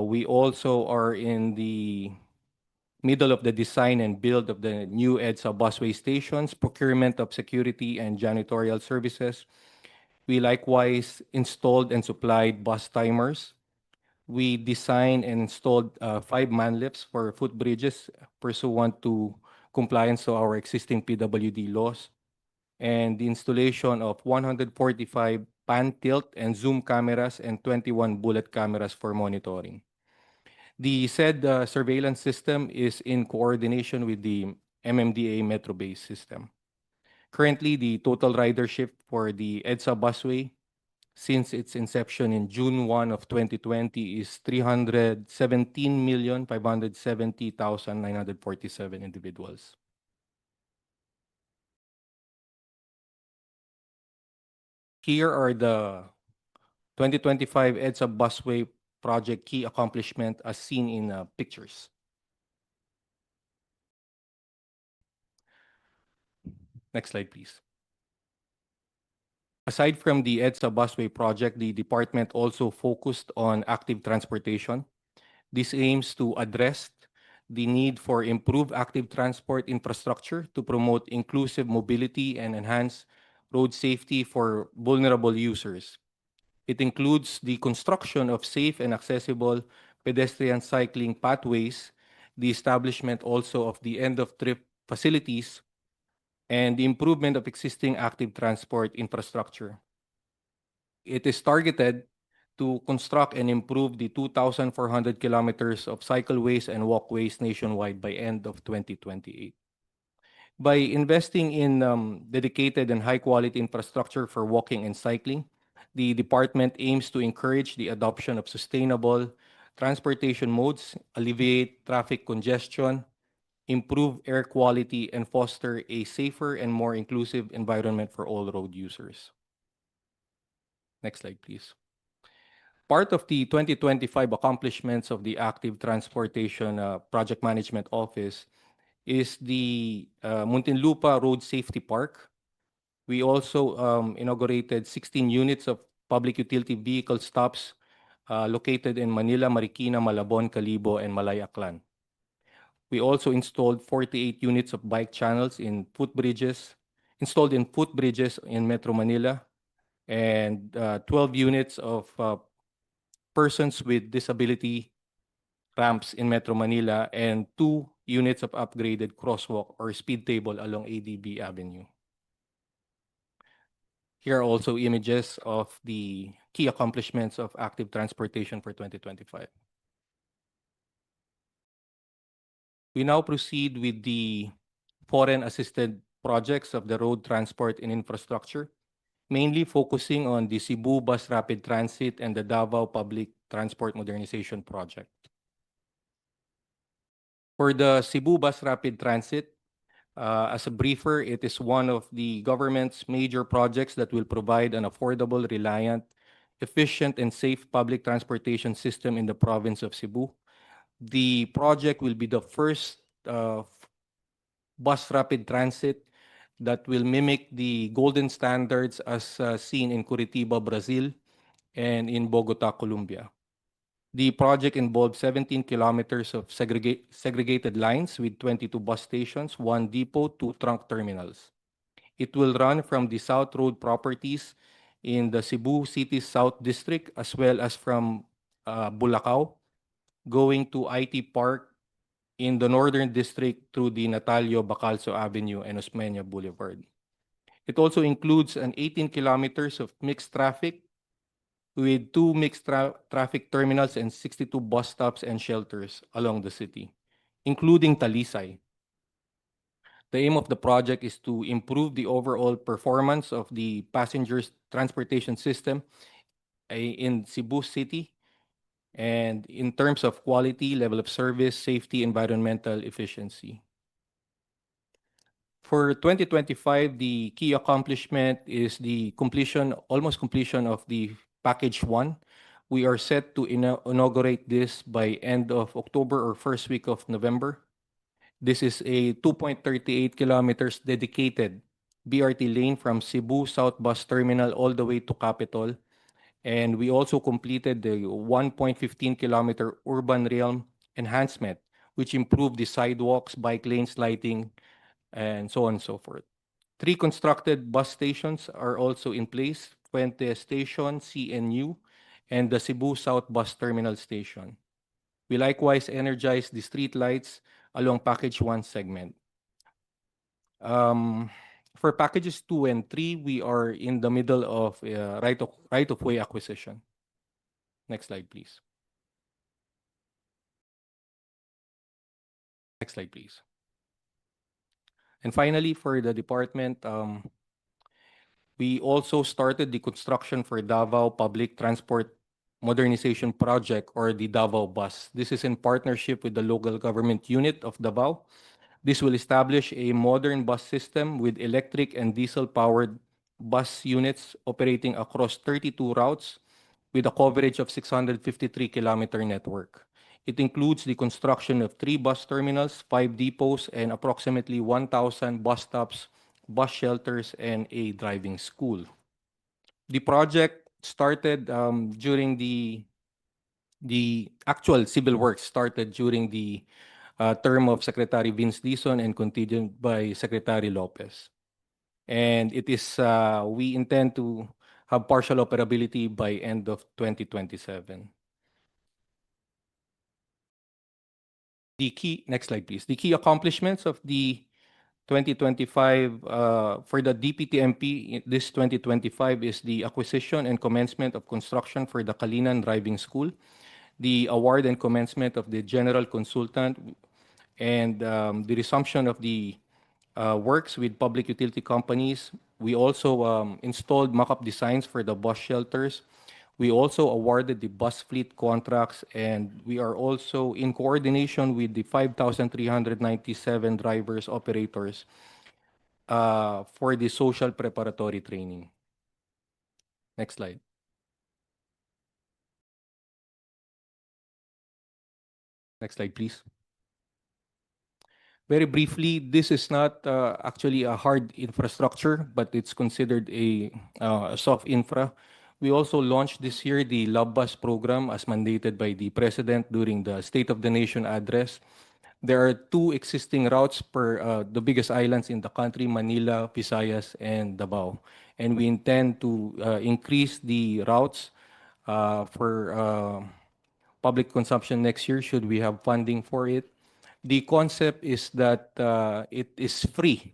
We also are in the middle of the design and build of the new EDSA busway stations, procurement of security and janitorial services. We likewise installed and supplied bus timers. We designed and installed 5 man lifts for footbridges pursuant to compliance to our existing PWD laws, and the installation of 145 pan tilt and zoom cameras and 21 bullet cameras for monitoring. The said surveillance system is in coordination with the MMDA Metro Base system. Currently, the total ridership for the EDSA busway since its inception in June 1 of 2020 is 317,570,947 individuals. Here are the 2025 EDSA busway project key accomplishment as seen in pictures. Next slide, please. Aside from the EDSA busway project, the department also focused on active transportation. This aims to address the need for improved active transport infrastructure to promote inclusive mobility and enhance road safety for vulnerable users. It includes the construction of safe and accessible pedestrian cycling pathways, the establishment also of the end-of-trip facilities, and the improvement of existing active transport infrastructure. It is targeted to construct and improve the 2,400 kilometers of cycleways and walkways nationwide by end of 2028. By investing in dedicated and high-quality infrastructure for walking and cycling, the department aims to encourage the adoption of sustainable transportation modes, alleviate traffic congestion, improve air quality, and foster a safer and more inclusive environment for all road users. Next slide, please. Part of the 2025 accomplishments of the Active Transportation Project Management Office is the Muntinlupa Road Safety Park. We also inaugurated 16 units of public utility vehicle stops located in Manila, Marikina, Malabon, Calibo, and Malay Aklan. We also installed 48 units of bike channels in footbridges, in Metro Manila, and 12 units of persons with disability ramps in Metro Manila, and 2 units of upgraded crosswalk or speed table along ADB Avenue. Here are also images of the key accomplishments of active transportation for 2025. We now proceed with the foreign assisted projects of the road transport and infrastructure, mainly focusing on the Cebu Bus Rapid Transit and the Davao Public Transport Modernization Project. For the Cebu Bus Rapid Transit, as a briefer, it is one of the government's major projects that will provide an affordable, reliant, efficient, and safe public transportation system in the province of Cebu. The project will be the first bus rapid transit that will mimic the golden standards as seen in Curitiba, Brazil, and in Bogota, Colombia. The project involves 17 kilometers of segregated lines with 22 bus stations, 1 depot, 2 trunk terminals. It will run from the South Road properties in the Cebu City South District, as well as from Bulacau, going to IT Park in the Northern District through the Natalio Bacalso Avenue and Osmeña Boulevard. It also includes an 18 kilometers of mixed traffic with 2 mixed traffic terminals and 62 bus stops and shelters along the city, including Talisay. The aim of the project is to improve the overall performance of the passengers transportation system in Cebu City, and in terms of quality, level of service, safety, environmental efficiency. For 2025, the key accomplishment is the almost completion of the Package 1. We are set to inaugurate this by end of October or first week of November. This is a 2.38 kilometers dedicated BRT lane from Cebu South Bus Terminal all the way to Capitol. And we also completed the 1.15 kilometer urban realm enhancement, which improved the sidewalks, bike lanes, lighting, and so on and so forth. 3 constructed bus stations are also in place: Fuente Station, CNU, and the Cebu South Bus Terminal Station. We likewise energized the street lights along Package 1 segment. For packages 2 and 3, we are in the middle of right-of-way acquisition. Next slide, please. Next slide, please. And finally, for the department, we also started the construction for Davao Public Transport Modernization Project, or the Davao Bus. This is in partnership with the local government unit of Davao. This will establish a modern bus system with electric and diesel-powered bus units operating across 32 routes with a coverage of 653-kilometer network. It includes the construction of 3 bus terminals, 5 depots, and approximately 1,000 bus stops, bus shelters, and a driving school. The project started during the actual civil works started during the term of Secretary Vince Dizon and continued by Secretary Lopez. And it is we intend to have partial operability by end of 2027. Next slide, please. The key accomplishments of the 2025 for the DPTMP this 2025 is the acquisition and commencement of construction for the Kalinan Driving School, the award and commencement of the general consultant, and the resumption of the works with public utility companies. We also installed mock-up designs for the bus shelters. We also awarded the bus fleet contracts, and we are also in coordination with the 5,397 drivers, operators for the social preparatory training. Next slide. Next slide, please. Very briefly, this is not actually a hard infrastructure, but it's considered a soft infra. We also launched this year the Love Bus program as mandated by the President during the State of the Nation address. There are two existing routes per the biggest islands in the country, Manila, Visayas, and Davao. And we intend to increase the routes for public consumption next year should we have funding for it. The concept is that it is free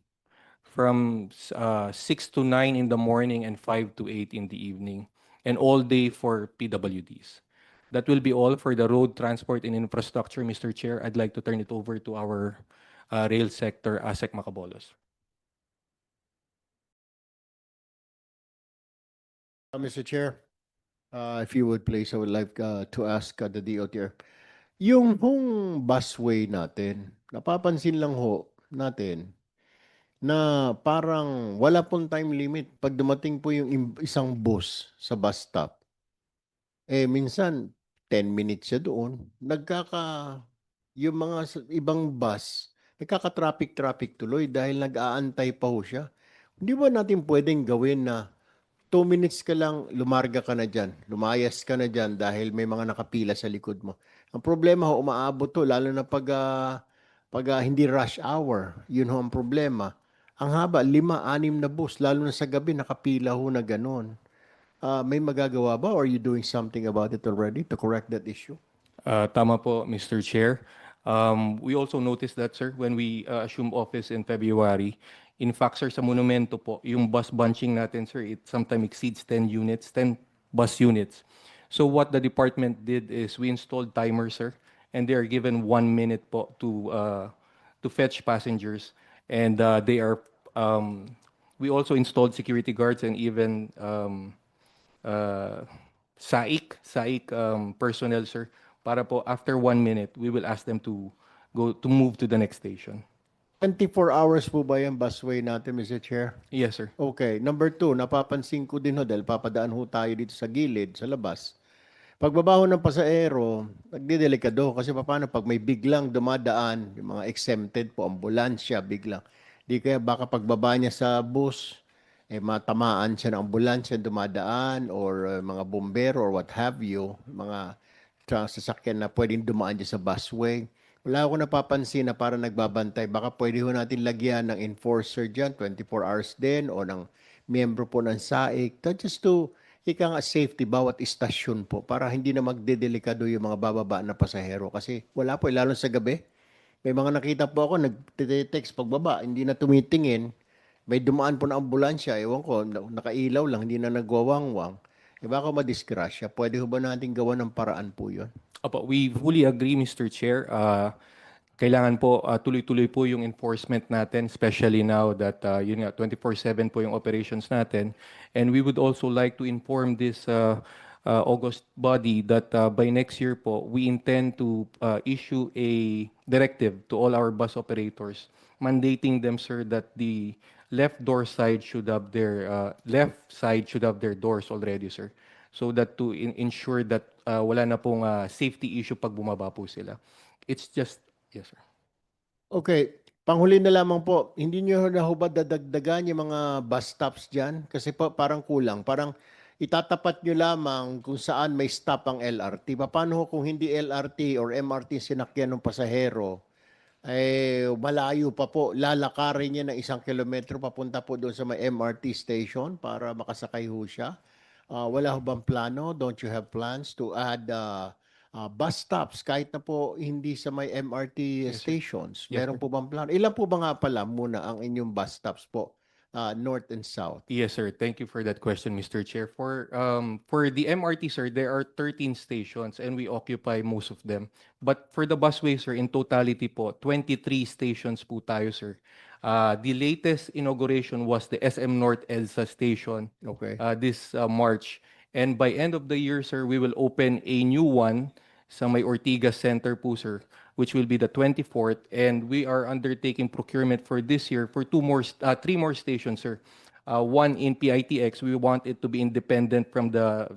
from 6 to 9 in the morning and 5 to 8 in the evening, and all day for PWDs. That will be all for the road transport and infrastructure, Mr. Chair. I'd like to turn it over to our rail sector, ASEC Macabolos. Mr. Chair, if you would please, I would like to ask the DOTR. Yung hong busway natin, napapansin lang ho natin na parang wala pong time limit pag dumating po yung isang bus sa bus stop. Minsan 10 minutes siya doon. Yung mga ibang bus, nagkaka-traffic tuloy dahil nag-aantay pa ho siya. Hindi ba natin pwedeng gawin na 2 minutes ka lang, lumarga ka na dyan. Lumayas ka na dyan dahil may mga nakapila sa likod mo. Ang problema ho, umaabot to, lalo na pag hindi rush hour. Yun ho ang problema. Ang haba, 5-6 na bus, lalo na sa gabi, nakapila ho na ganon. May magagawa ba or are you doing something about it already to correct that issue? Tama po, Mr. Chair. We also noticed that, sir, when we assumed office in February. In fact, sir, sa Monumento po, yung bus bunching natin, sir, it sometimes exceeds 10 units, 10 bus units. So what the department did is we installed timers, sir, and they are given 1 minute po to fetch passengers. And we also installed security guards and even SAIC personnel, sir, para po after 1 minute, we will ask them to move to the next station. 24 hours po ba yung busway natin, Mr. Chair? Yes, sir. Okay. Number 2, napapansin ko din ho dahil papadaan ho tayo dito sa gilid, sa labas. Pagbabaho ng pasahero, nagdidelikado kasi paano pag may biglang dumadaan, yung mga exempted po, ambulansya, biglang. Di kaya baka pagbaba niya sa bus, matamaan siya ng ambulansya dumadaan or mga bombero or what have you, mga sasakyan na pwedeng dumaan dyan sa busway. Wala ako napapansin na para nagbabantay. Baka pwede ho natin lagyan ng enforcer dyan, 24 hours din, o ng miyembro po ng SAIC. Just to, safety bawat istasyon po para hindi na magdedelikado yung mga bababa na pasahero. Kasi wala po, lalo sa gabi. May mga nakita po ako, nag-text pagbaba, hindi na tumitingin. May dumaan po na ambulansya, ewan ko, nakailaw lang, hindi na nagwawangwang. Baka madisgrasya. Pwede ho ba natin gawa ng paraan po yun? Opo, we fully agree, Mr. Chair. Kailangan po tuloy-tuloy po yung enforcement natin, especially now that yun nga 24/7 po yung operations natin. And we would also like to inform this August body that by next year po, we intend to issue a directive to all our bus operators mandating them, sir, that the left side should have their doors already, sir. So that to ensure that wala na pong safety issue pag bumaba po sila. It's just, yes, sir. Okay, panghuli na lamang po, hindi nyo na ho ba dadagdagan yung mga bus stops dyan? Kasi parang kulang, parang itatapat nyo lamang kung saan may stop ang LRT. Paano ho kung hindi LRT or MRT sinakyan ng pasahero, malayo pa po, lalakarin niya ng 1 kilometro papunta po doon sa may MRT station para makasakay ho siya. Wala ho bang plano? Don't you have plans to add bus stops kahit na po hindi sa may MRT stations? Yes, Meron sir. po bang plano? Ilan po ba nga pala muna ang inyong bus stops po, north and south? Yes, sir. Thank you for that question, Mr. Chair. For the MRT, sir, there are 13 stations and we occupy most of them. But for the busway, sir, in totality po, 23 stations po tayo, sir. The latest inauguration was the SM North EDSA station Okay. this March. And by end of the year, sir, we will open a new one sa may Ortigas Center po, sir, which will be the 24th. And we are undertaking procurement for this year for 3 more stations, sir. One in PITX, we want it to be independent from the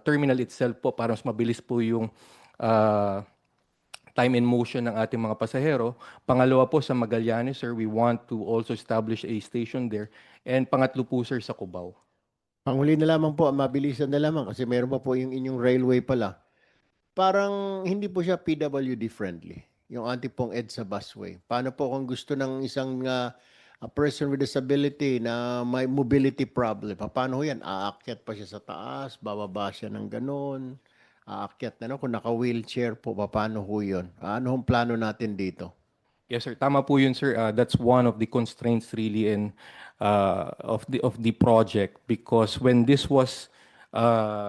terminal itself po para mas mabilis po yung time and motion ng ating mga pasahero. Pangalawa po sa Magallanes, sir, we want to also establish a station there. And pangatlo po, sir, sa Cubao. Panghuli na lamang po, mabilisan na lamang kasi meron pa po yung inyong railway pala. Parang hindi po siya PWD friendly. yung ating pong EDSA busway. Paano po kung gusto ng isang a person with disability na may mobility problem? Paano ho yan? Aakyat pa siya sa taas, bababa siya ng ganun, aakyat na no? Kung naka-wheelchair po, paano ho yun? Ano hong plano natin dito? Yes, sir. Tama po yun, sir. That's one of the constraints really of the project, because when this was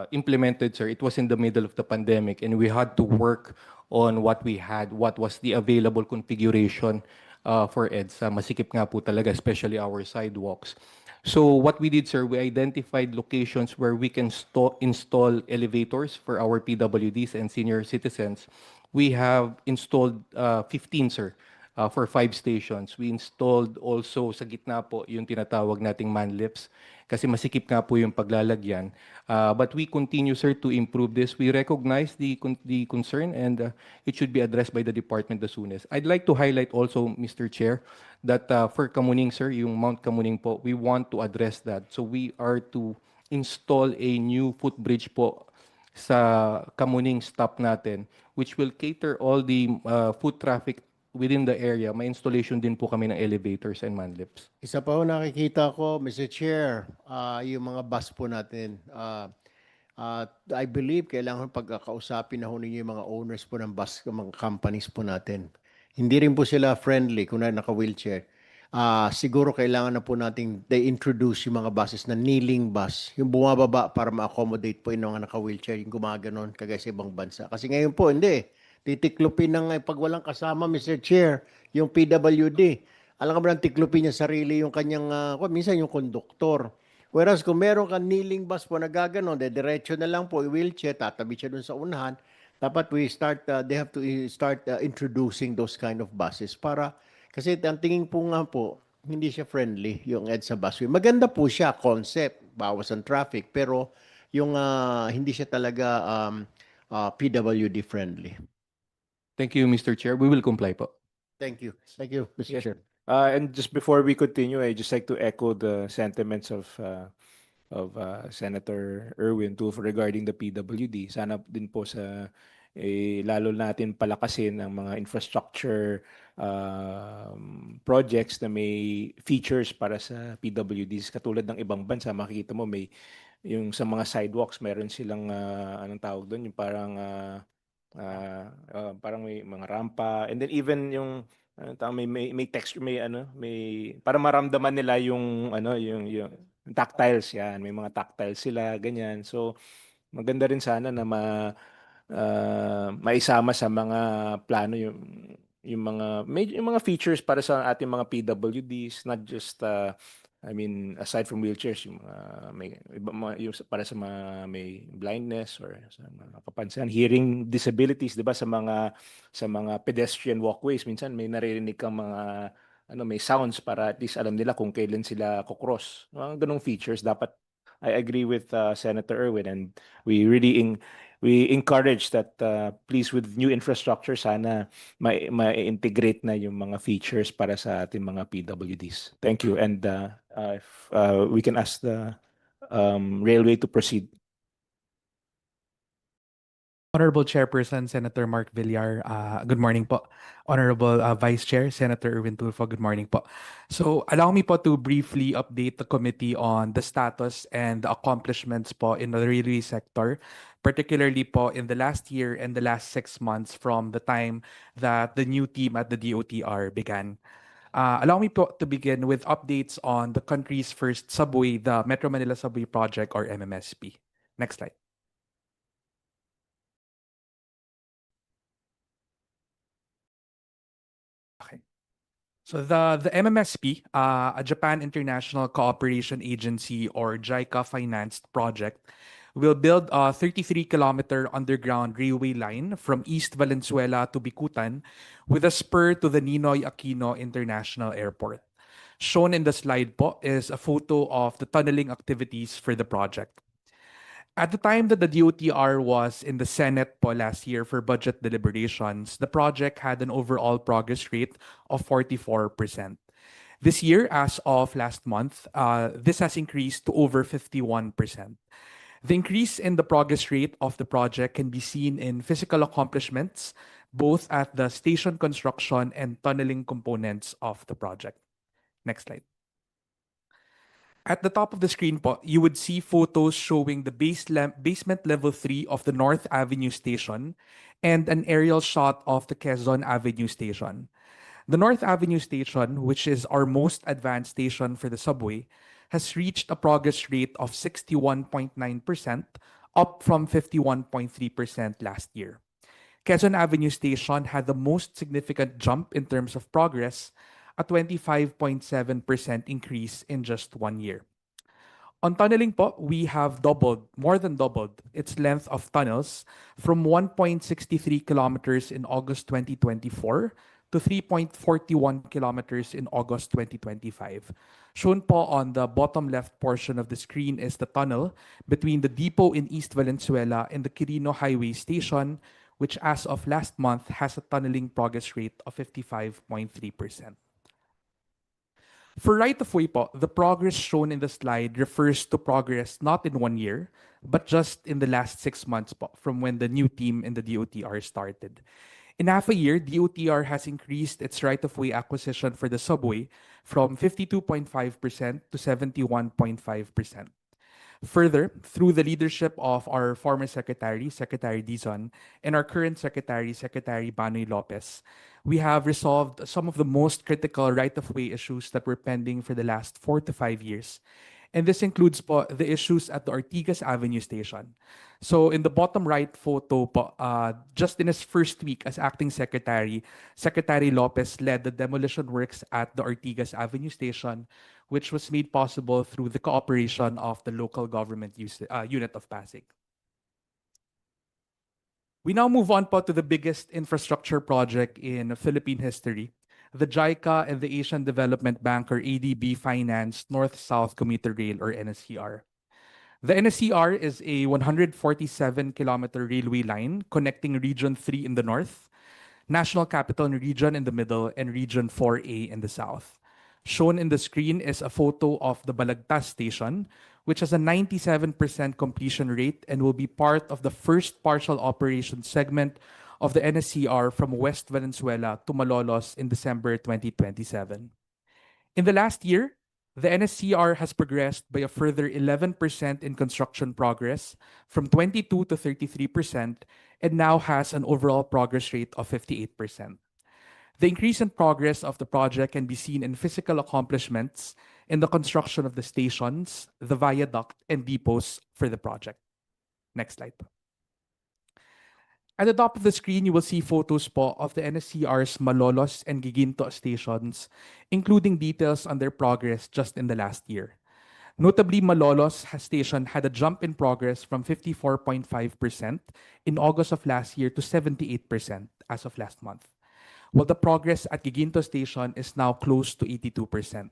implemented, sir, it was in the middle of the pandemic, and we had to work on what we had, what was the available configuration for EDSA. Masikip nga po talaga, especially our sidewalks. So what we did, sir, we identified locations where we can install elevators for our PWDs and senior citizens. We have installed 15, sir, for 5 stations. We installed also sa gitna po yung tinatawag nating man lifts, kasi masikip nga po yung paglalagyan. But we continue, sir, to improve this. We recognize the concern, and it should be addressed by the department as soon as. I'd like to highlight also, Mr. Chair, that for Kamuning, sir, yung Mount Kamuning po, we want to address that. So we are to install a new footbridge po sa Kamuning stop natin, which will cater all the foot traffic within the area. May installation din po kami ng elevators and man lifts. Isa pa ho nakikita ko, Mr. Chair, yung mga bus po natin. I believe kailangan pagkakausapin na ho ninyo yung mga owners po ng bus, mga companies po natin. Hindi rin po sila friendly kung naka-wheelchair. Siguro kailangan na po nating introduce yung mga buses na kneeling bus, yung bumababa para ma-accommodate po yung mga naka-wheelchair, yung gumaganon kagaya sa ibang bansa. Kasi ngayon po, hindi. Titiklupin ng pag walang kasama, Mr. Chair, yung PWD. Alam ka ba nang tiklupin niya sarili yung kanyang, minsan yung konduktor. Whereas kung meron kang kneeling bus po na gaganon, diretso na lang po, wheelchair, tatabi siya dun sa unahan. Dapat they have to start introducing those kind of buses para, kasi ang tingin po nga po, hindi siya friendly, yung EDSA busway. Maganda po siya, concept, bawas ang traffic, pero yung hindi siya talaga PWD friendly. Thank you, Mr. Chair. We will comply po. Thank you. Thank you, Mr. Yes. Chair. And just before we continue, I just like to echo the sentiments of Senator Erwin Tulfo regarding the PWD. Sana din po sa lalo natin palakasin ang mga infrastructure projects na may features para sa PWDs. Katulad ng ibang bansa, makikita mo may yung sa mga sidewalks, meron silang anong tawag doon, yung parang may mga rampa, and then even yung may texture, may para maramdaman nila yung yung tactiles, yan, may mga tactiles sila ganyan. So maganda rin sana na maisama sa mga plano yung mga features para sa ating mga PWDs, not just aside from wheelchairs, yung yung para sa mga may blindness or sa mga kapansanan, hearing disabilities, 'di ba, sa mga pedestrian walkways, minsan may naririnig kang mga may sounds para at least alam nila kung kailan sila ko-cross. Mga ganung features dapat. I agree with Senator Erwin, and we encourage that please, with new infrastructure, sana ma-integrate na yung mga features para sa ating mga PWDs. Thank you. And if we can ask the railway to proceed. Honorable Chairperson, Senator Mark Villar, good morning po. Honorable Vice Chair, Senator Erwin Tulfo, good morning po. So allow me po to briefly update the committee on the status and the accomplishments po in the railway sector, particularly po in the last year and the last 6 months from the time that the new team at the DOTR began. Allow me po to begin with updates on the country's first subway, the Metro Manila Subway Project, or MMSP. Next slide. Okay. So the MMSP, a Japan International Cooperation Agency or JICA financed project, will build a 33-kilometer underground railway line from East Valenzuela to Bicutan with a spur to the Ninoy Aquino International Airport. Shown in the slide po is a photo of the tunneling activities for the project. At the time that the DOTR was in the Senate po last year for budget deliberations, the project had an overall progress rate of 44%. This year, as of last month, this has increased to over 51%. The increase in the progress rate of the project can be seen in physical accomplishments, both at the station construction and tunneling components of the project. Next slide. At the top of the screen po, you would see photos showing the basement level 3 of the North Avenue station and an aerial shot of the Quezon Avenue station. The North Avenue station, which is our most advanced station for the subway, has reached a progress rate of 61.9%, up from 51.3% last year. Quezon Avenue station had the most significant jump in terms of progress, a 25.7% increase in just 1 year. On tunneling po, we have more than doubled its length of tunnels from 1.63 kilometers in August 2024 to 3.41 kilometers in August 2025. Shown po on the bottom left portion of the screen is the tunnel between the depot in East Valenzuela and the Quirino Highway Station, which as of last month has a tunneling progress rate of 55.3%. For right-of-way po, the progress shown in the slide refers to progress not in 1 year, but just in the last 6 months po, from when the new team in the DOTR started. In half a year, DOTR has increased its right-of-way acquisition for the subway from 52.5% to 71.5%. Further, through the leadership of our former secretary, Secretary Dizon, and our current secretary, Secretary Banoy Lopez, we have resolved some of the most critical right-of-way issues that were pending for the last 4 to 5 years. And this includes po the issues at the Ortigas Avenue station. So in the bottom right photo po, just in his first week as acting secretary, Secretary Lopez led the demolition works at the Ortigas Avenue station, which was made possible through the cooperation of the local government unit of Pasig. We now move on po to the biggest infrastructure project in Philippine history, the JICA and the Asian Development Bank or ADB financed North-South Commuter Rail or NSCR. The NSCR is a 147-kilometer railway line connecting Region 3 in the north, National Capital Region in the middle, and Region 4A in the south. Shown in the screen is a photo of the Balagtas station, which has a 97% completion rate and will be part of the first partial operation segment of the NSCR from West Valenzuela to Malolos in December 2027. In the last year, the NSCR has progressed by a further 11% in construction progress from 22 to 33% and now has an overall progress rate of 58%. The increase in progress of the project can be seen in physical accomplishments in the construction of the stations, the viaduct, and depots for the project. Next slide. At the top of the screen, you will see photos po of the NSCR's Malolos and Giginto stations, including details on their progress just in the last year. Notably, Malolos station had a jump in progress from 54.5% in August of last year to 78% as of last month, while the progress at Giginto station is now close to 82%.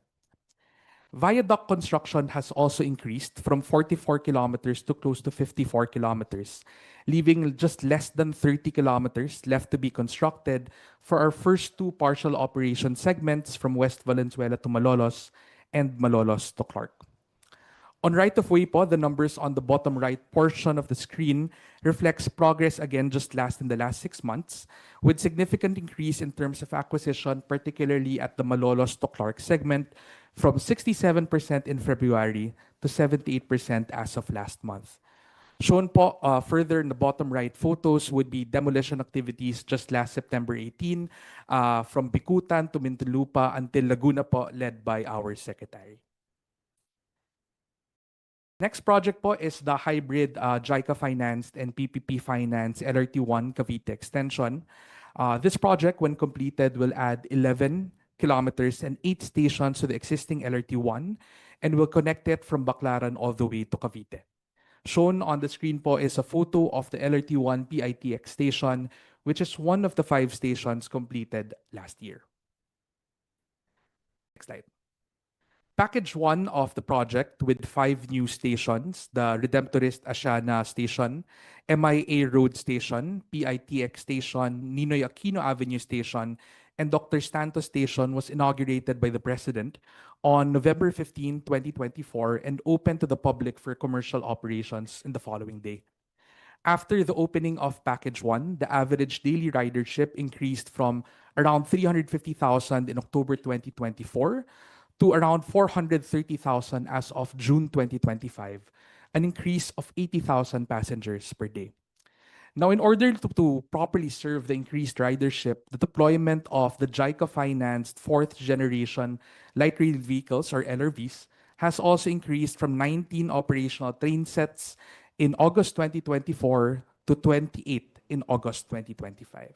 Viaduct construction has also increased from 44 kilometers to close to 54 kilometers, leaving just less than 30 kilometers left to be constructed for our first 2 partial operation segments from West Valenzuela to Malolos and Malolos to Clark. On right-of-way po, the numbers on the bottom right portion of the screen reflects progress again just in the last 6 months, with significant increase in terms of acquisition, particularly at the Malolos to Clark segment, from 67% in February to 78% as of last month. Shown po further in the bottom right photos would be demolition activities just last September 18 from Bicutan to Muntinlupa until Laguna po, led by our secretary. Next project po is the hybrid JICA financed and PPP financed LRT1 Cavite extension. This project, when completed, will add 11 kilometers and 8 stations to the existing LRT1 and will connect it from Baclaran all the way to Cavite. Shown on the screen po is a photo of the LRT1 PITX station, which is one of the 5 stations completed last year. Next slide. Package 1 of the project with 5 new stations, the Redemptorist Asiana Station, MIA Road Station, PITX Station, Ninoy Aquino Avenue Station, and Dr. Stanton Station was inaugurated by the President on November 15, 2024 and opened to the public for commercial operations in the following day. After the opening of Package 1, the average daily ridership increased from around 350,000 in October 2024 to around 430,000 as of June 2025, an increase of 80,000 passengers per day. Now, in order to properly serve the increased ridership, the deployment of the JICA-financed fourth generation light rail vehicles, or LRVs, has also increased from 19 operational train sets in August 2024 to 28 in August 2025.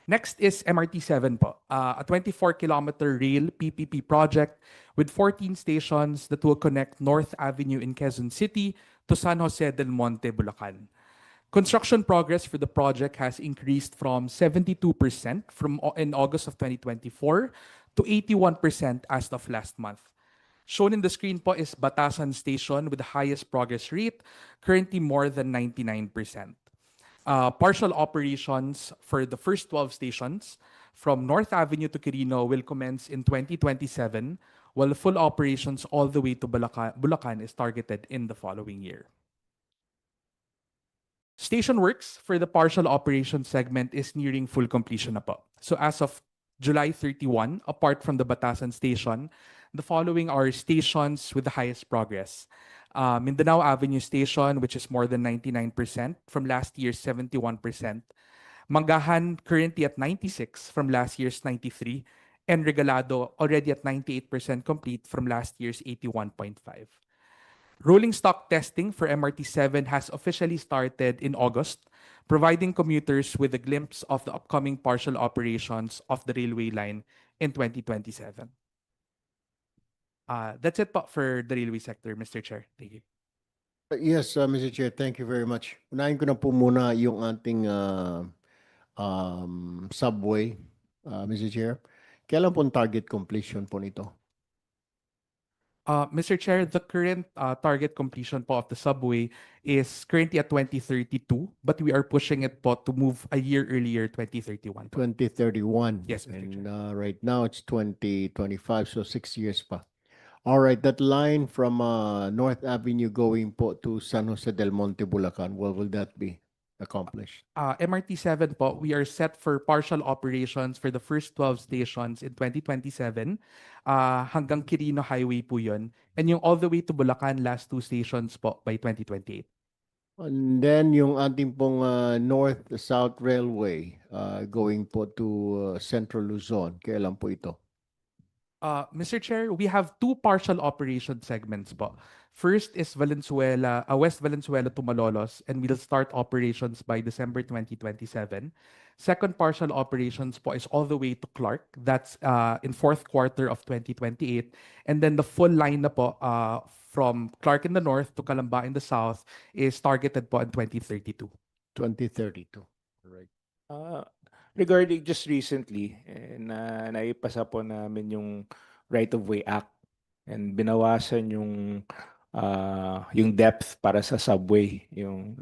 Next is MRT-7 po, a 24-kilometer rail PPP project with 14 stations that will connect North Avenue in Quezon City to San Jose del Monte, Bulacan. Construction progress for the project has increased from 72% in August of 2024 to 81% as of last month. Shown in the screen po is Batasan Station with the highest progress rate, currently more than 99%. Partial operations for the first 12 stations from North Avenue to Quirino will commence in 2027, while full operations all the way to Bulacan is targeted in the following year. Station works for the partial operation segment is nearing full completion na po. So as of July 31, apart from the Batasan Station, the following are stations with the highest progress. Mindanao Avenue Station, which is more than 99% from last year's 71%. Manggahan currently at 96 from last year's 93. And Regalado already at 98% complete from last year's 81.5. Rolling stock testing for MRT-7 has officially started in August, providing commuters with a glimpse of the upcoming partial operations of the railway line in 2027. That's it po for the railway sector, Mr. Chair. Thank you. Yes, Mr. Chair, thank you very much. Unahin ko na po muna yung ating subway, Mr. Chair. Kailan po ang target completion po nito? Mr. Chair, the current target completion po of the subway is currently at 2032, but we are pushing it po to move a year earlier, 2031. 2031. Yes, Mr. And Chair. right now it's 2025, so 6 years pa. All right, that line from North Avenue going po to San Jose del Monte, Bulacan, what will that be accomplished? MRT-7 po, we are set for partial operations for the first 12 stations in 2027 hanggang Quirino Highway po yun. And yung all the way to Bulacan, last 2 stations po by 2028. And then yung ating pong North-South Railway going po to Central Luzon, kailan po ito? Mr. Chair, we have 2 partial operation segments po. First is Valenzuela, West Valenzuela to Malolos, and we'll start operations by December 2027. Second partial operations po is all the way to Clark. That's in 4th quarter of 2028. And then the full line na po from Clark in the north to Calamba in the south is targeted po in 2032. 2032. All right. Regarding just recently, naipasa po namin yung Right-of-Way Act and binawasan yung depth para sa subway, yung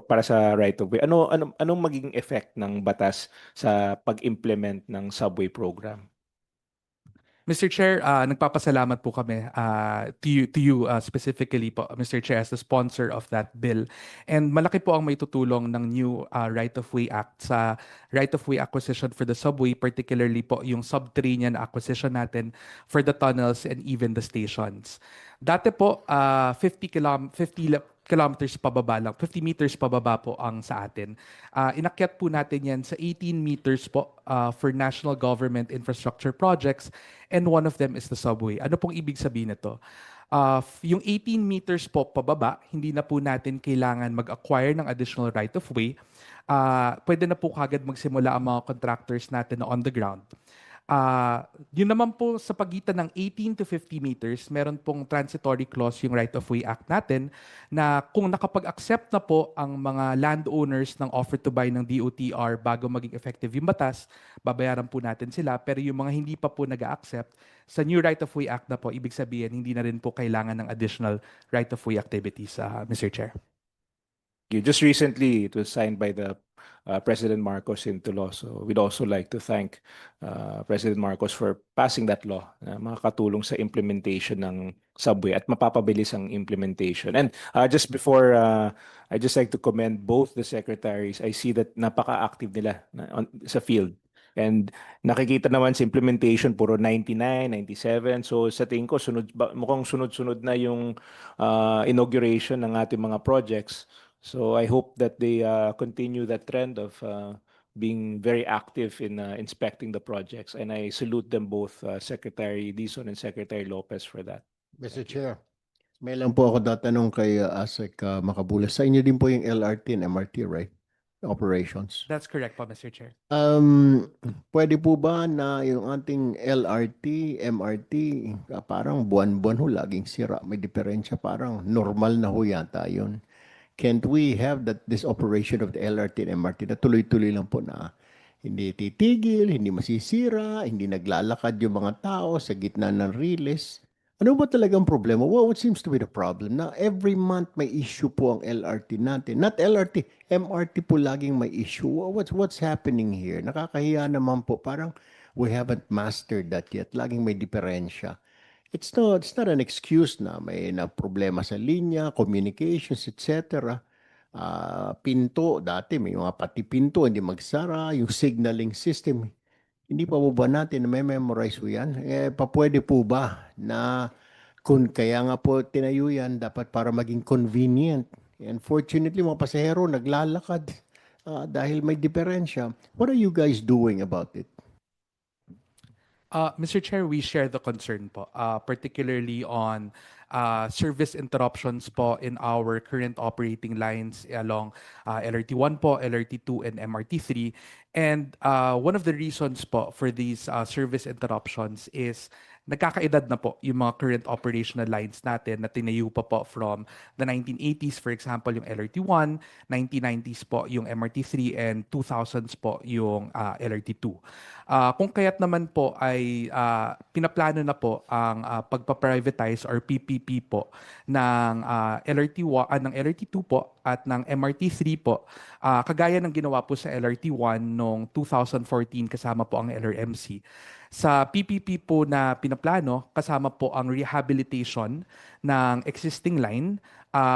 para sa right-of-way. Anong magiging effect ng batas sa pag-implement ng subway program? Mr. Chair, nagpapasalamat po kami to you specifically po, Mr. Chair, as the sponsor of that bill. And malaki po ang may tutulong ng new Right-of-Way Act sa right-of-way acquisition for the subway, particularly po yung subterranean acquisition natin for the tunnels and even the stations. Dati po, 50 kilometers pababa lang, 50 meters pababa po ang sa atin. Inakyat po natin yan sa 18 meters po for national government infrastructure projects, and one of them is the subway. Ano pong ibig sabihin nito? Yung 18 meters po pababa, hindi na po natin kailangan mag-acquire ng additional right-of-way. Pwede na po kagad magsimula ang mga contractors natin na on the ground. Yun naman po sa pagitan ng 18 to 50 meters, meron pong transitory clause yung Right-of-Way Act natin na kung nakapag-accept na po ang mga landowners ng offer to buy ng DOTR bago maging effective yung batas, babayaran po natin sila. Pero yung mga hindi pa po nag-accept, sa new Right-of-Way Act na po, ibig sabihin hindi na rin po kailangan ng additional Right-of-Way activities, Mr. Chair. Just recently, it was signed by the President Marcos into law. So we'd also like to thank President Marcos for passing that law na makakatulong sa implementation ng subway at mapapabilis ang implementation. And just before, I just like to commend both the secretaries. I see that napaka-active nila sa field. And nakikita naman sa implementation, puro 99, 97. So sa tingin ko, mukhang sunod-sunod na yung inauguration ng ating mga projects. So I hope that they continue that trend of being very active in inspecting the projects. And I salute them both, Secretary Dizon and Secretary Lopez, for that. Mr. Chair, may lang po ako tatanong kay ASEC Makabulas. Sa inyo din po yung LRT and MRT, right? Operations. That's correct po, Mr. Chair. Pwede po ba na yung ating LRT, MRT, parang buwan-buwan ho laging sira, may diferensya, parang normal na ho yata yun. Can't we have this operation of the LRT and MRT na tuloy-tuloy lang po na hindi titigil, hindi masisira, hindi naglalakad yung mga tao sa gitna ng riles? Ano ba talagang problema? Well, what seems to be the problem? Na every month may issue po ang LRT natin. Not LRT, MRT po laging may issue. What's happening here? Nakakahiya naman po. Parang we haven't mastered that yet. Laging may diferensya. It's not an excuse na may na problema sa linya, communications, etc. Pinto, dati may mga pati pinto, hindi magsara. Yung signaling system, hindi pa po ba natin na may memorize po yan? Pwede po ba na kung kaya nga po tinayo yan, dapat para maging convenient. Unfortunately, mga pasahero naglalakad dahil may diferensya. What are you guys doing about it? Mr. Chair, we share the concern po, particularly on service interruptions po in our current operating lines along LRT1 po, LRT2, and MRT3. And one of the reasons po for these service interruptions is nagkakaedad na po yung mga current operational lines natin na tinayo pa po from the 1980s, for example, yung LRT1, 1990s po yung MRT3, and 2000s po yung LRT2. Kung kaya't naman po ay pinaplano na po ang pagpa-privatize or PPP po ng ng LRT2 po at ng MRT3 po, kagaya ng ginawa po sa LRT1 noong 2014 kasama po ang LRMC. Sa PPP po na pinaplano, kasama po ang rehabilitation ng existing line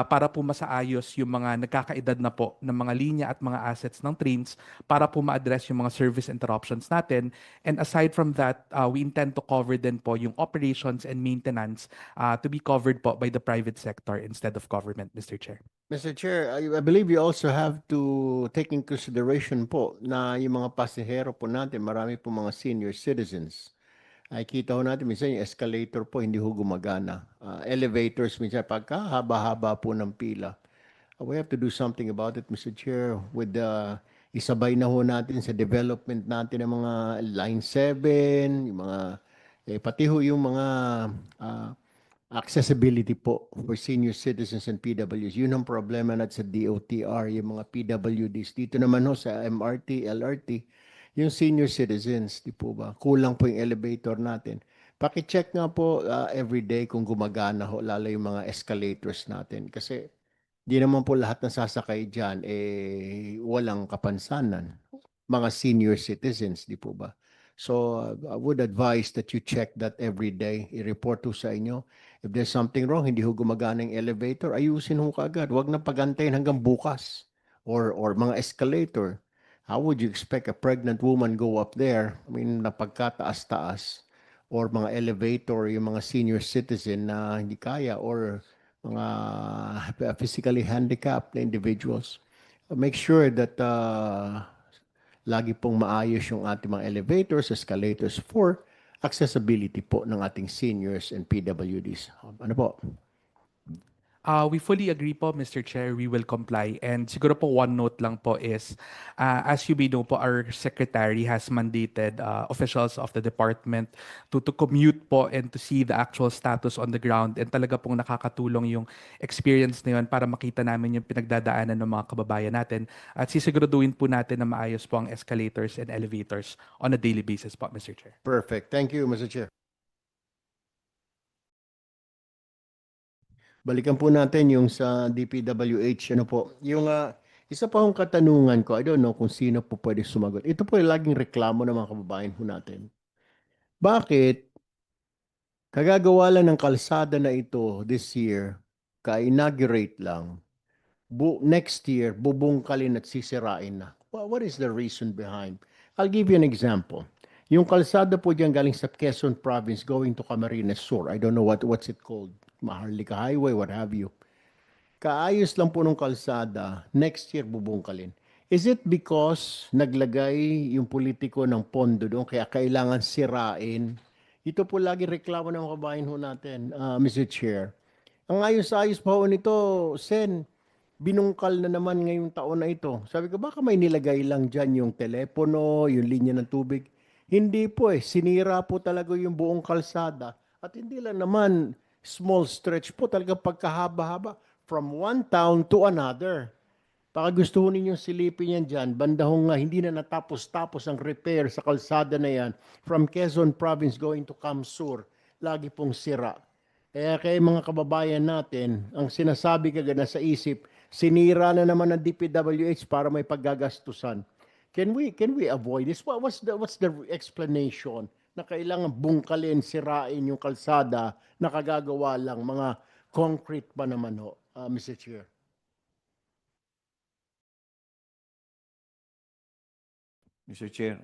para po masaayos yung mga nagkakaedad na po ng mga linya at mga assets ng trains para po ma-address yung mga service interruptions natin. And aside from that, we intend to cover din po yung operations and maintenance to be covered po by the private sector instead of government, Mr. Chair. Mr. Chair, I believe you also have to take in consideration po na yung mga pasahero po natin, marami po mga senior citizens. Ay kita ho natin, minsan yung escalator po hindi ho gumagana. Elevators, minsan pagka haba-haba po ng pila. We have to do something about it, Mr. Chair, with isabay na ho natin sa development natin ng mga Line 7, yung mga, pati ho yung mga accessibility po for senior citizens and PWs. Yun ang problema natin sa DOTR, yung mga PWDs. Dito naman ho sa MRT, LRT, yung senior citizens, di po ba? Kulang po yung elevator natin. Paki-check nga po everyday kung gumagana ho, lalo yung mga escalators natin. Kasi di naman po lahat ng sasakay dyan, walang kapansanan. Mga senior citizens, di po ba? So I would advise that you check that every day. I-report ho sa inyo. If there's something wrong, hindi ho gumagana yung elevator, ayusin ho kaagad. Huwag na pagantayin hanggang bukas. Or mga escalator. How would you expect a pregnant woman go up there? I mean, napagkataas-taas. Or mga elevator, yung mga senior citizen na hindi kaya. Or mga physically handicapped na individuals. Make sure that lagi pong maayos yung ating mga elevators, escalators for accessibility po ng ating seniors and PWDs. Ano po? We fully agree po, Mr. Chair. We will comply. And siguro po one note lang po is, as you may know po, our secretary has mandated officials of the department to commute po and to see the actual status on the ground. And talaga pong nakakatulong yung experience na yun para makita namin yung pinagdadaanan ng mga kababayan natin. At sisiguraduhin po natin na maayos po ang escalators and elevators on a daily basis po, Mr. Chair. Perfect. Thank you, Mr. Chair. Balikan po natin yung sa DPWH, ano po, yung Isa pa hong katanungan ko, I don't know kung sino po pwede sumagot. Ito po yung laging reklamo ng mga kababayan po natin. Bakit kagagawa lang ng kalsada na ito this year, ka-inaugurate lang, next year, bubungkalin at sisirain na? What is the reason behind? I'll give you an example. Yung kalsada po dyan galing sa Quezon Province going to Camarines Sur. I don't know what's it called. Maharlika Highway, what have you. Kaayos lang po ng kalsada, next year bubungkalin. Is it because naglagay yung politiko ng pondo doon kaya kailangan sirain? Ito po lagi reklamo ng mga kabayan ho natin, Mr. Chair. Ang ayos-ayos pa ho nito, Sen, binungkal na naman ngayong taon na ito. Sabi ko, baka may nilagay lang dyan yung telepono, yung linya ng tubig. Hindi po sinira po talaga yung buong kalsada. At hindi lang naman small stretch po, talaga pagkahaba-haba from one town to another. Baka gusto ho ninyong silipin yan dyan, bandahong nga hindi na natapos-tapos ang repair sa kalsada na yan from Quezon Province going to Camsur. Lagi pong sira. Kaya mga kababayan natin, ang sinasabi kagad sa isip, sinira na naman ng DPWH para may paggagastusan. Can we avoid this? What's the explanation na kailangan bungkalin, sirain yung kalsada na kagagawa lang mga concrete pa naman ho, Mr. Chair? Mr. Chair,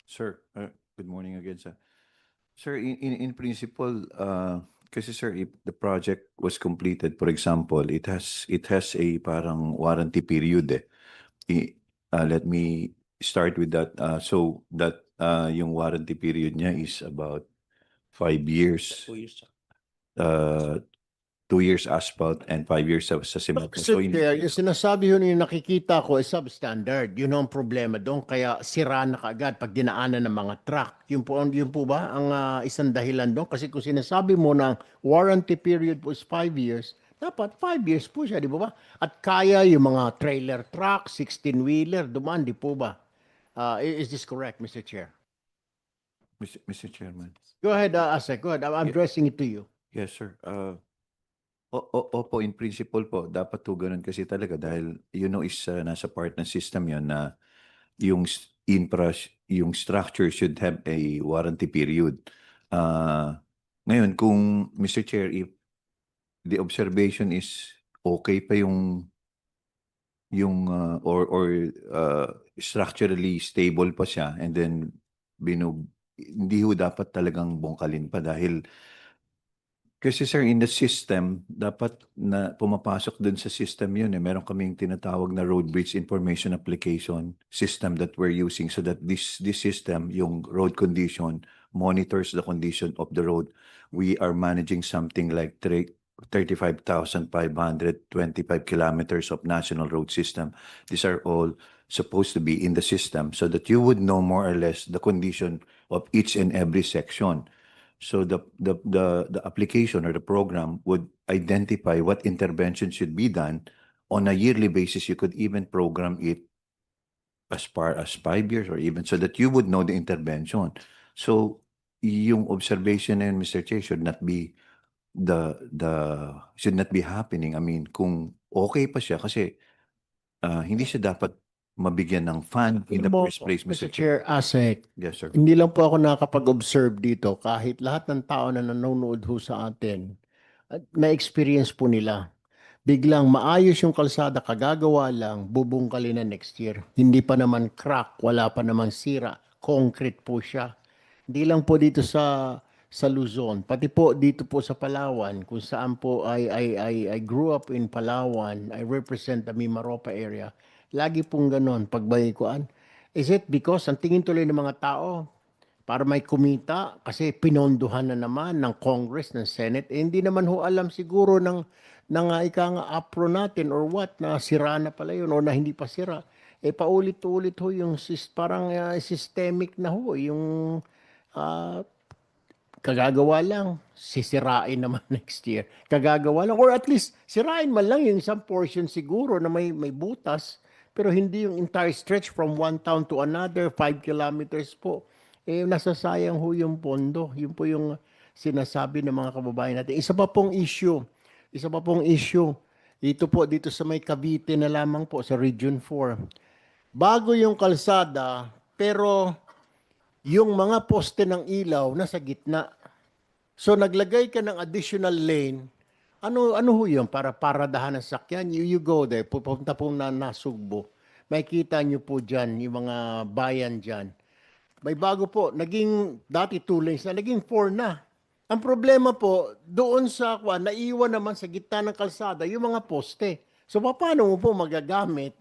sir, good morning again, sir. Sir, in principle, kasi sir, if the project was completed, for example, it has a parang warranty period eh. Let me start with that. So that yung warranty period niya is about 5 years. 2 years. 2 years asphalt and 5 years sa cement. Mr. Chair, yung sinasabi yun yung nakikita ko ay substandard. Yun ang problema doon. Kaya sira na kaagad pag dinaanan ng mga truck. Yun po ba ang isang dahilan doon? Kasi kung sinasabi mo na warranty period po is 5 years, dapat 5 years po siya, di ba? At kaya yung mga trailer truck, 16-wheeler, dumaan, di po ba? Is this correct, Mr. Chair? Mr. Chairman. Go ahead, Asek. Go ahead. I'm addressing it to you. Yes, sir. Opo, in principle po, dapat po ganun kasi talaga dahil is nasa part ng system yon na yung yung structure should have a warranty period. Ngayon, kung Mr. Chair, if the observation is okay pa yung structurally stable pa siya and then hindi ho dapat talagang bungkalin pa dahil kasi sir, in the system, dapat na pumapasok dun sa system yun eh. Meron kaming tinatawag na road bridge information application system that we're using so that this system, yung road condition, monitors the condition of the road. We are managing something like 35,525 kilometers of national road system. These are all supposed to be in the system so that you would know more or less the condition of each and every section. So the application or the program would identify what intervention should be done on a yearly basis. You could even program it as far as 5 years or even so that you would know the intervention. So yung observation na yun, Mr. Chair, should not be should not be happening. I mean, kung okay pa siya kasi hindi siya dapat mabigyan ng fund in the first place, Mr. Mr. Chair, Asek, Yes, sir. hindi lang po ako nakapag-observe dito kahit lahat ng tao na nanonood ho sa atin, na-experience po nila. Biglang maayos yung kalsada, kagagawa lang, bubungkalin na next year. Hindi pa naman crack, wala pa naman sira, concrete po siya. Hindi lang po dito sa Luzon, pati po dito po sa Palawan, kung saan po I grew up in Palawan, I represent the Mimaropa area. Lagi pong ganon, pagbayikuan. Is it because ang tingin tuloy ng mga tao, para may kumita, kasi pinondohan na naman ng Congress, ng Senate, hindi naman ho alam siguro ng APRO natin or what, na sira na pala yun o na hindi pa sira. Paulit-ulit ho yung parang systemic na ho, yung kagagawa lang, sisirain naman next year. Kagagawa lang, or at least sirain man lang yung isang portion siguro na may butas, pero hindi yung entire stretch from one town to another, 5 kilometers po. Nasasayang ho yung pondo. Yun po yung sinasabi ng mga kababayan natin. Isa pa pong issue, Dito po, dito sa may Cavite na lamang po, sa Region 4. Bago yung kalsada, pero yung mga poste ng ilaw nasa gitna. So naglagay ka ng additional lane. Ano ho yun? Para paradahan ng sakyan. You go there. Pupunta po na Nasugbo. Makikita nyo po dyan, yung mga bayan dyan. May bago po. Dati 2 lanes na. Naging 4 na. Ang problema po, doon sa naiwan naman sa gitna ng kalsada, yung mga poste. So paano mo po magagamit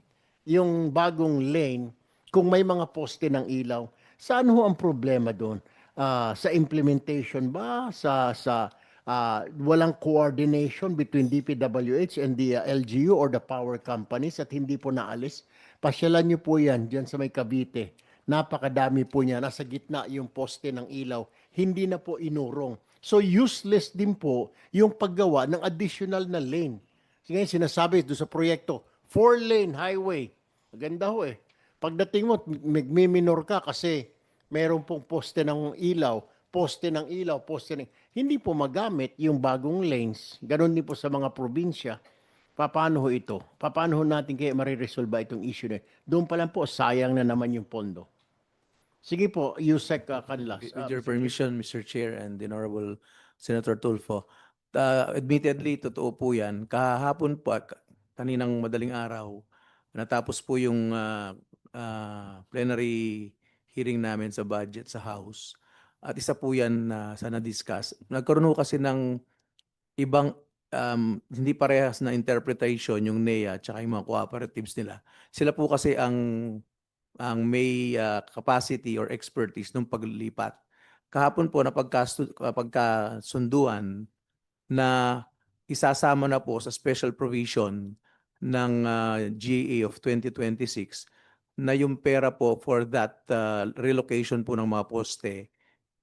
yung bagong lane kung may mga poste ng ilaw? Saan ho ang problema doon? Sa implementation ba? Walang coordination between DPWH and the LGU or the power companies at hindi po naalis? Pasyalan niyo po yan dyan sa may Cavite. Napakadami po niya. Nasa gitna yung poste ng ilaw. Hindi na po inurong. So useless din po yung paggawa ng additional na lane. Ngayon sinasabi doon sa proyekto, 4-lane highway. Maganda ho eh. Pagdating mo, magmiminor ka kasi meron pong poste ng ilaw, poste ng ilaw, poste ng... Hindi po magamit yung bagong lanes. Ganon din po sa mga probinsya. Paano ho ito? Paano ho natin kaya mariresolve itong issue na? Doon pa lang po, sayang na naman yung pondo. Sige po, Yusek Canlas. With your permission, Mr. Chair and the Honorable Senator Tulfo, admittedly, totoo po yan. Kahapon po, kaninang madaling araw, natapos po yung plenary hearing namin sa budget sa House. At isa po yan na sana discuss. Nagkaroon po kasi ng ibang hindi parehas na interpretation yung NEA at yung mga cooperatives nila. Sila po kasi ang may capacity or expertise nung paglipat. Kahapon po napagkasunduan na isasama na po sa special provision ng GA of 2026 na yung pera po for that relocation po ng mga poste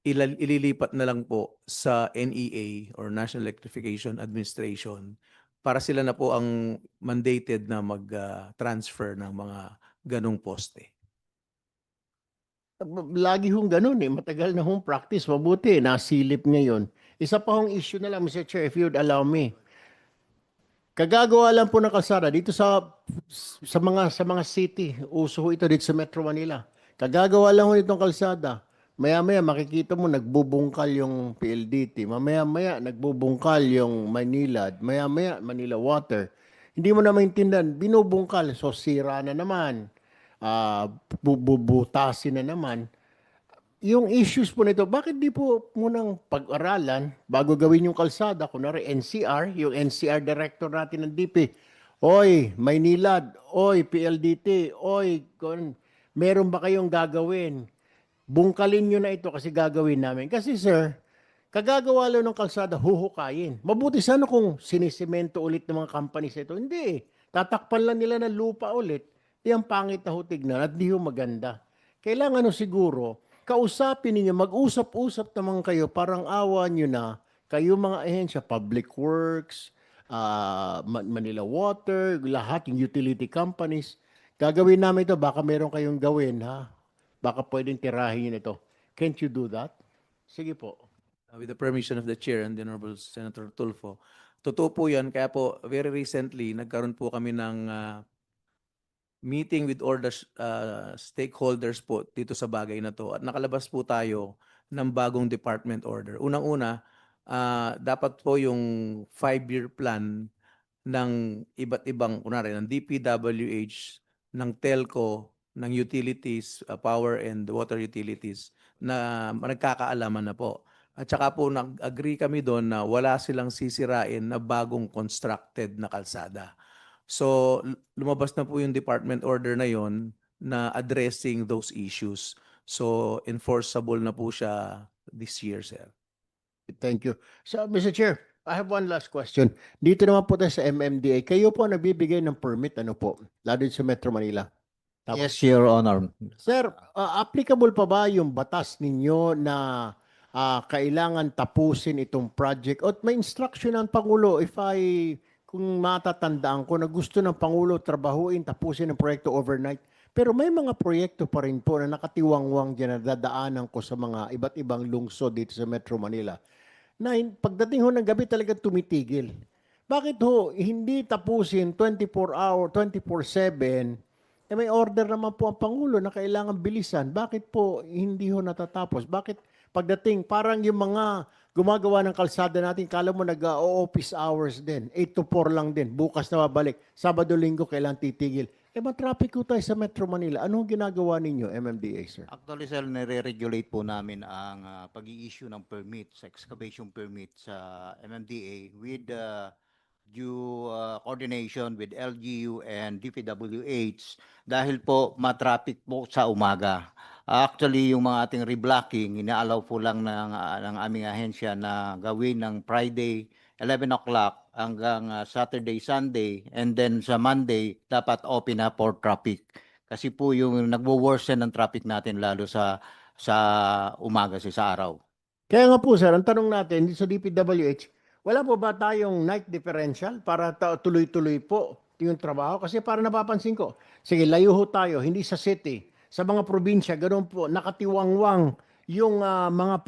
ililipat na lang po sa NEA or National Electrification Administration para sila na po ang mandated na mag-transfer ng mga ganong poste. Lagi hong ganun eh. Matagal na hong practice. Mabuti, nasilip ngayon. Isa pa hong issue na lang, Mr. Chair, if you'd allow me. Kagagawa lang po ng kalsada dito sa mga city. Uso ho ito dito sa Metro Manila. Kagagawa lang ho itong kalsada. Maya-maya makikita mo nagbubungkal yung PLDT. Maya-maya nagbubungkal yung Manila. Maya-maya Manila Water. Hindi mo na maintindihan. Binubungkal. So sira na naman. Bubutasin na naman. Yung issues po nito, bakit di po munang pag-aralan bago gawin yung kalsada? Kunwari NCR, yung NCR director natin ng DP. Oy, Maynilad. Oy, PLDT. Oy, meron ba kayong gagawin? Bungkalin nyo na ito kasi gagawin namin. Kasi sir, kagagawa lang ng kalsada, huhukayin. Mabuti sana kung sinisemento ulit ng mga companies ito. Hindi. Tatakpan lang nila ng lupa ulit. Yan pangit na tignan at di ho maganda. Kailangan siguro, kausapin ninyo, mag-usap-usap naman kayo, parang awa nyo na, kayo mga ahensya, Public Works, Manila Water, lahat yung utility companies. Gagawin namin ito, baka meron kayong gawin, ha? Baka pwedeng tirahin yun ito. Can't you do that? Sige po. With the permission of the Chair and the Honorable Senator Tulfo, totoo po yan. Kaya po, very recently, nagkaroon po kami ng meeting with all the stakeholders po dito sa bagay na to. At nakalabas po tayo ng bagong department order. Unang-una, dapat po yung 5-year plan ng iba't ibang, kunwari, ng DPWH, ng telco, ng utilities, power and water utilities na nagkakaalaman na po. At saka po nag-agree kami doon na wala silang sisirain na bagong constructed na kalsada. So lumabas na po yung department order na yon na addressing those issues. So enforceable na po siya this year, sir. Thank you. So, Mr. Chair, I have one last question. Dito naman po tayo sa MMDA. Kayo po nagbibigay ng permit, ano po? Lalo sa Metro Manila. Tama? Yes, Your Honor. Sir, applicable pa ba yung batas ninyo na kailangan tapusin itong project? At may instruction ng Pangulo, kung matatandaan ko, na gusto ng Pangulo trabahuin, tapusin ang proyekto overnight. Pero may mga proyekto pa rin po na nakatiwangwang dyan na dadaanan ko sa mga iba't ibang lungsod dito sa Metro Manila. Na pagdating ho ng gabi talaga tumitigil. Bakit ho hindi tapusin 24-hour, 24/7? Eh may order naman po ang Pangulo na kailangan bilisan. Bakit po hindi ho natatapos? Bakit pagdating parang yung mga gumagawa ng kalsada natin, kala mo nag-office hours din. 8 to 4 lang din. Bukas na babalik. Sabado, Linggo, kailangan titigil. Eh matraffic ko tayo sa Metro Manila. Anong ginagawa ninyo, MMDA, sir? Actually, sir, nire-regulate po namin ang pag-i-issue ng permit, sa excavation permit sa MMDA with due coordination with LGU and DPWH dahil po matraffic po sa umaga. Actually, yung mga ating reblocking, inaalaw po lang ng aming ahensya na gawin ng Friday, 11 o'clock hanggang Saturday, Sunday, and then sa Monday, dapat open na for traffic. Kasi po yung nagwo-worsen ng traffic natin lalo sa umaga sa araw. Kaya nga po, sir, ang tanong natin sa DPWH, wala po ba tayong night differential para tuloy-tuloy po yung trabaho? Kasi para napapansin ko, sige, layo ho tayo, hindi sa city. Sa mga probinsya, ganoon po, nakatiwangwang yung mga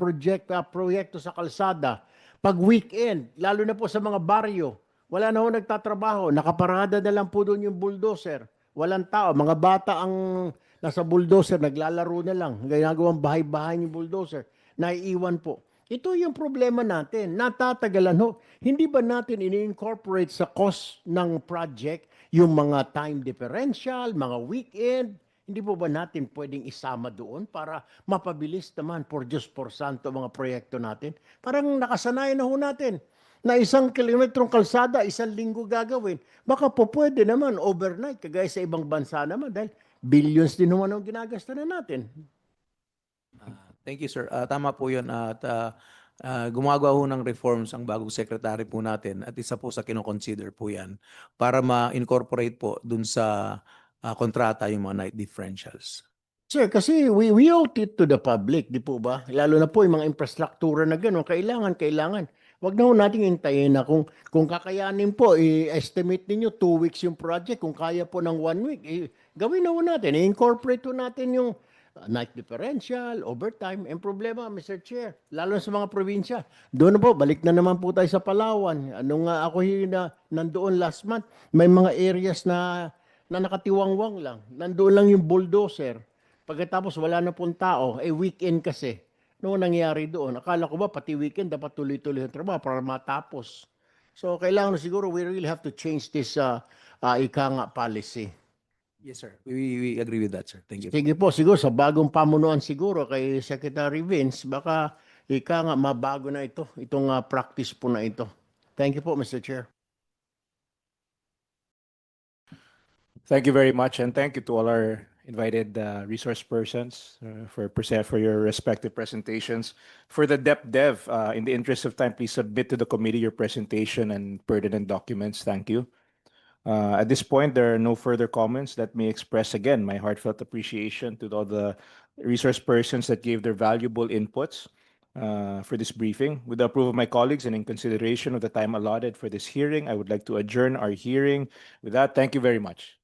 proyekto sa kalsada. Pag weekend, lalo na po sa mga baryo, wala na ho nagtatrabaho, nakaparada na lang po doon yung bulldozer. Walang tao, mga bata ang nasa bulldozer, naglalaro na lang, ginagawang bahay-bahay yung bulldozer, naiiwan po. Ito yung problema natin, natatagalan ho. Hindi ba natin ini-incorporate sa cost ng project yung mga time differential, mga weekend? Hindi po ba natin pwedeng isama doon para mapabilis naman por Diyos por Santo mga proyekto natin? Parang nakasanayan na ho natin na 1 kilometrong kalsada, 1 linggo gagawin. Baka po pwede naman overnight, kagaya sa ibang bansa naman dahil billions din naman ang ginagasta na natin. Thank you, sir. Tama po yun. At gumagawa ho ng reforms ang bagong secretary po natin at isa po sa kinoconsider po yan para ma-incorporate po dun sa kontrata yung mga night differentials. Sir, kasi we owe it to the public, di po ba? Lalo na po yung mga infrastruktura na gano'n, kailangan. Wag na ho nating hintayin na kung kakayanin po, i-estimate ninyo 2 weeks yung project. Kung kaya po ng 1 week, gawin na ho natin. I-incorporate ho natin yung night differential, overtime. Ang problema, Mr. Chair, lalo sa mga probinsya. Doon na po, balik na naman po tayo sa Palawan. Ako nandoon last month, may mga areas na nakatiwangwang lang. Nandoon lang yung bulldozer. Pagkatapos wala na pong tao, weekend kasi. Noong nangyari doon, akala ko ba pati weekend dapat tuloy-tuloy ang trabaho para matapos. So kailangan siguro we really have to change this ika nga policy. Yes, sir. We agree with that, sir. Thank you. Sige po, siguro sa bagong pamunuan siguro kay Secretary Vince, baka ika nga mabago na itong practice po na ito. Thank you po, Mr. Chair. Thank you very much, and thank you to all our invited resource persons for your respective presentations. For the DepDev, in the interest of time, please submit to the committee your presentation and pertinent documents. Thank you. At this point, there are no further comments. Let me express again my heartfelt appreciation to all the resource persons that gave their valuable inputs for this briefing. With the approval of my colleagues and in consideration of the time allotted for this hearing, I would like to adjourn our hearing. With that, thank you very much.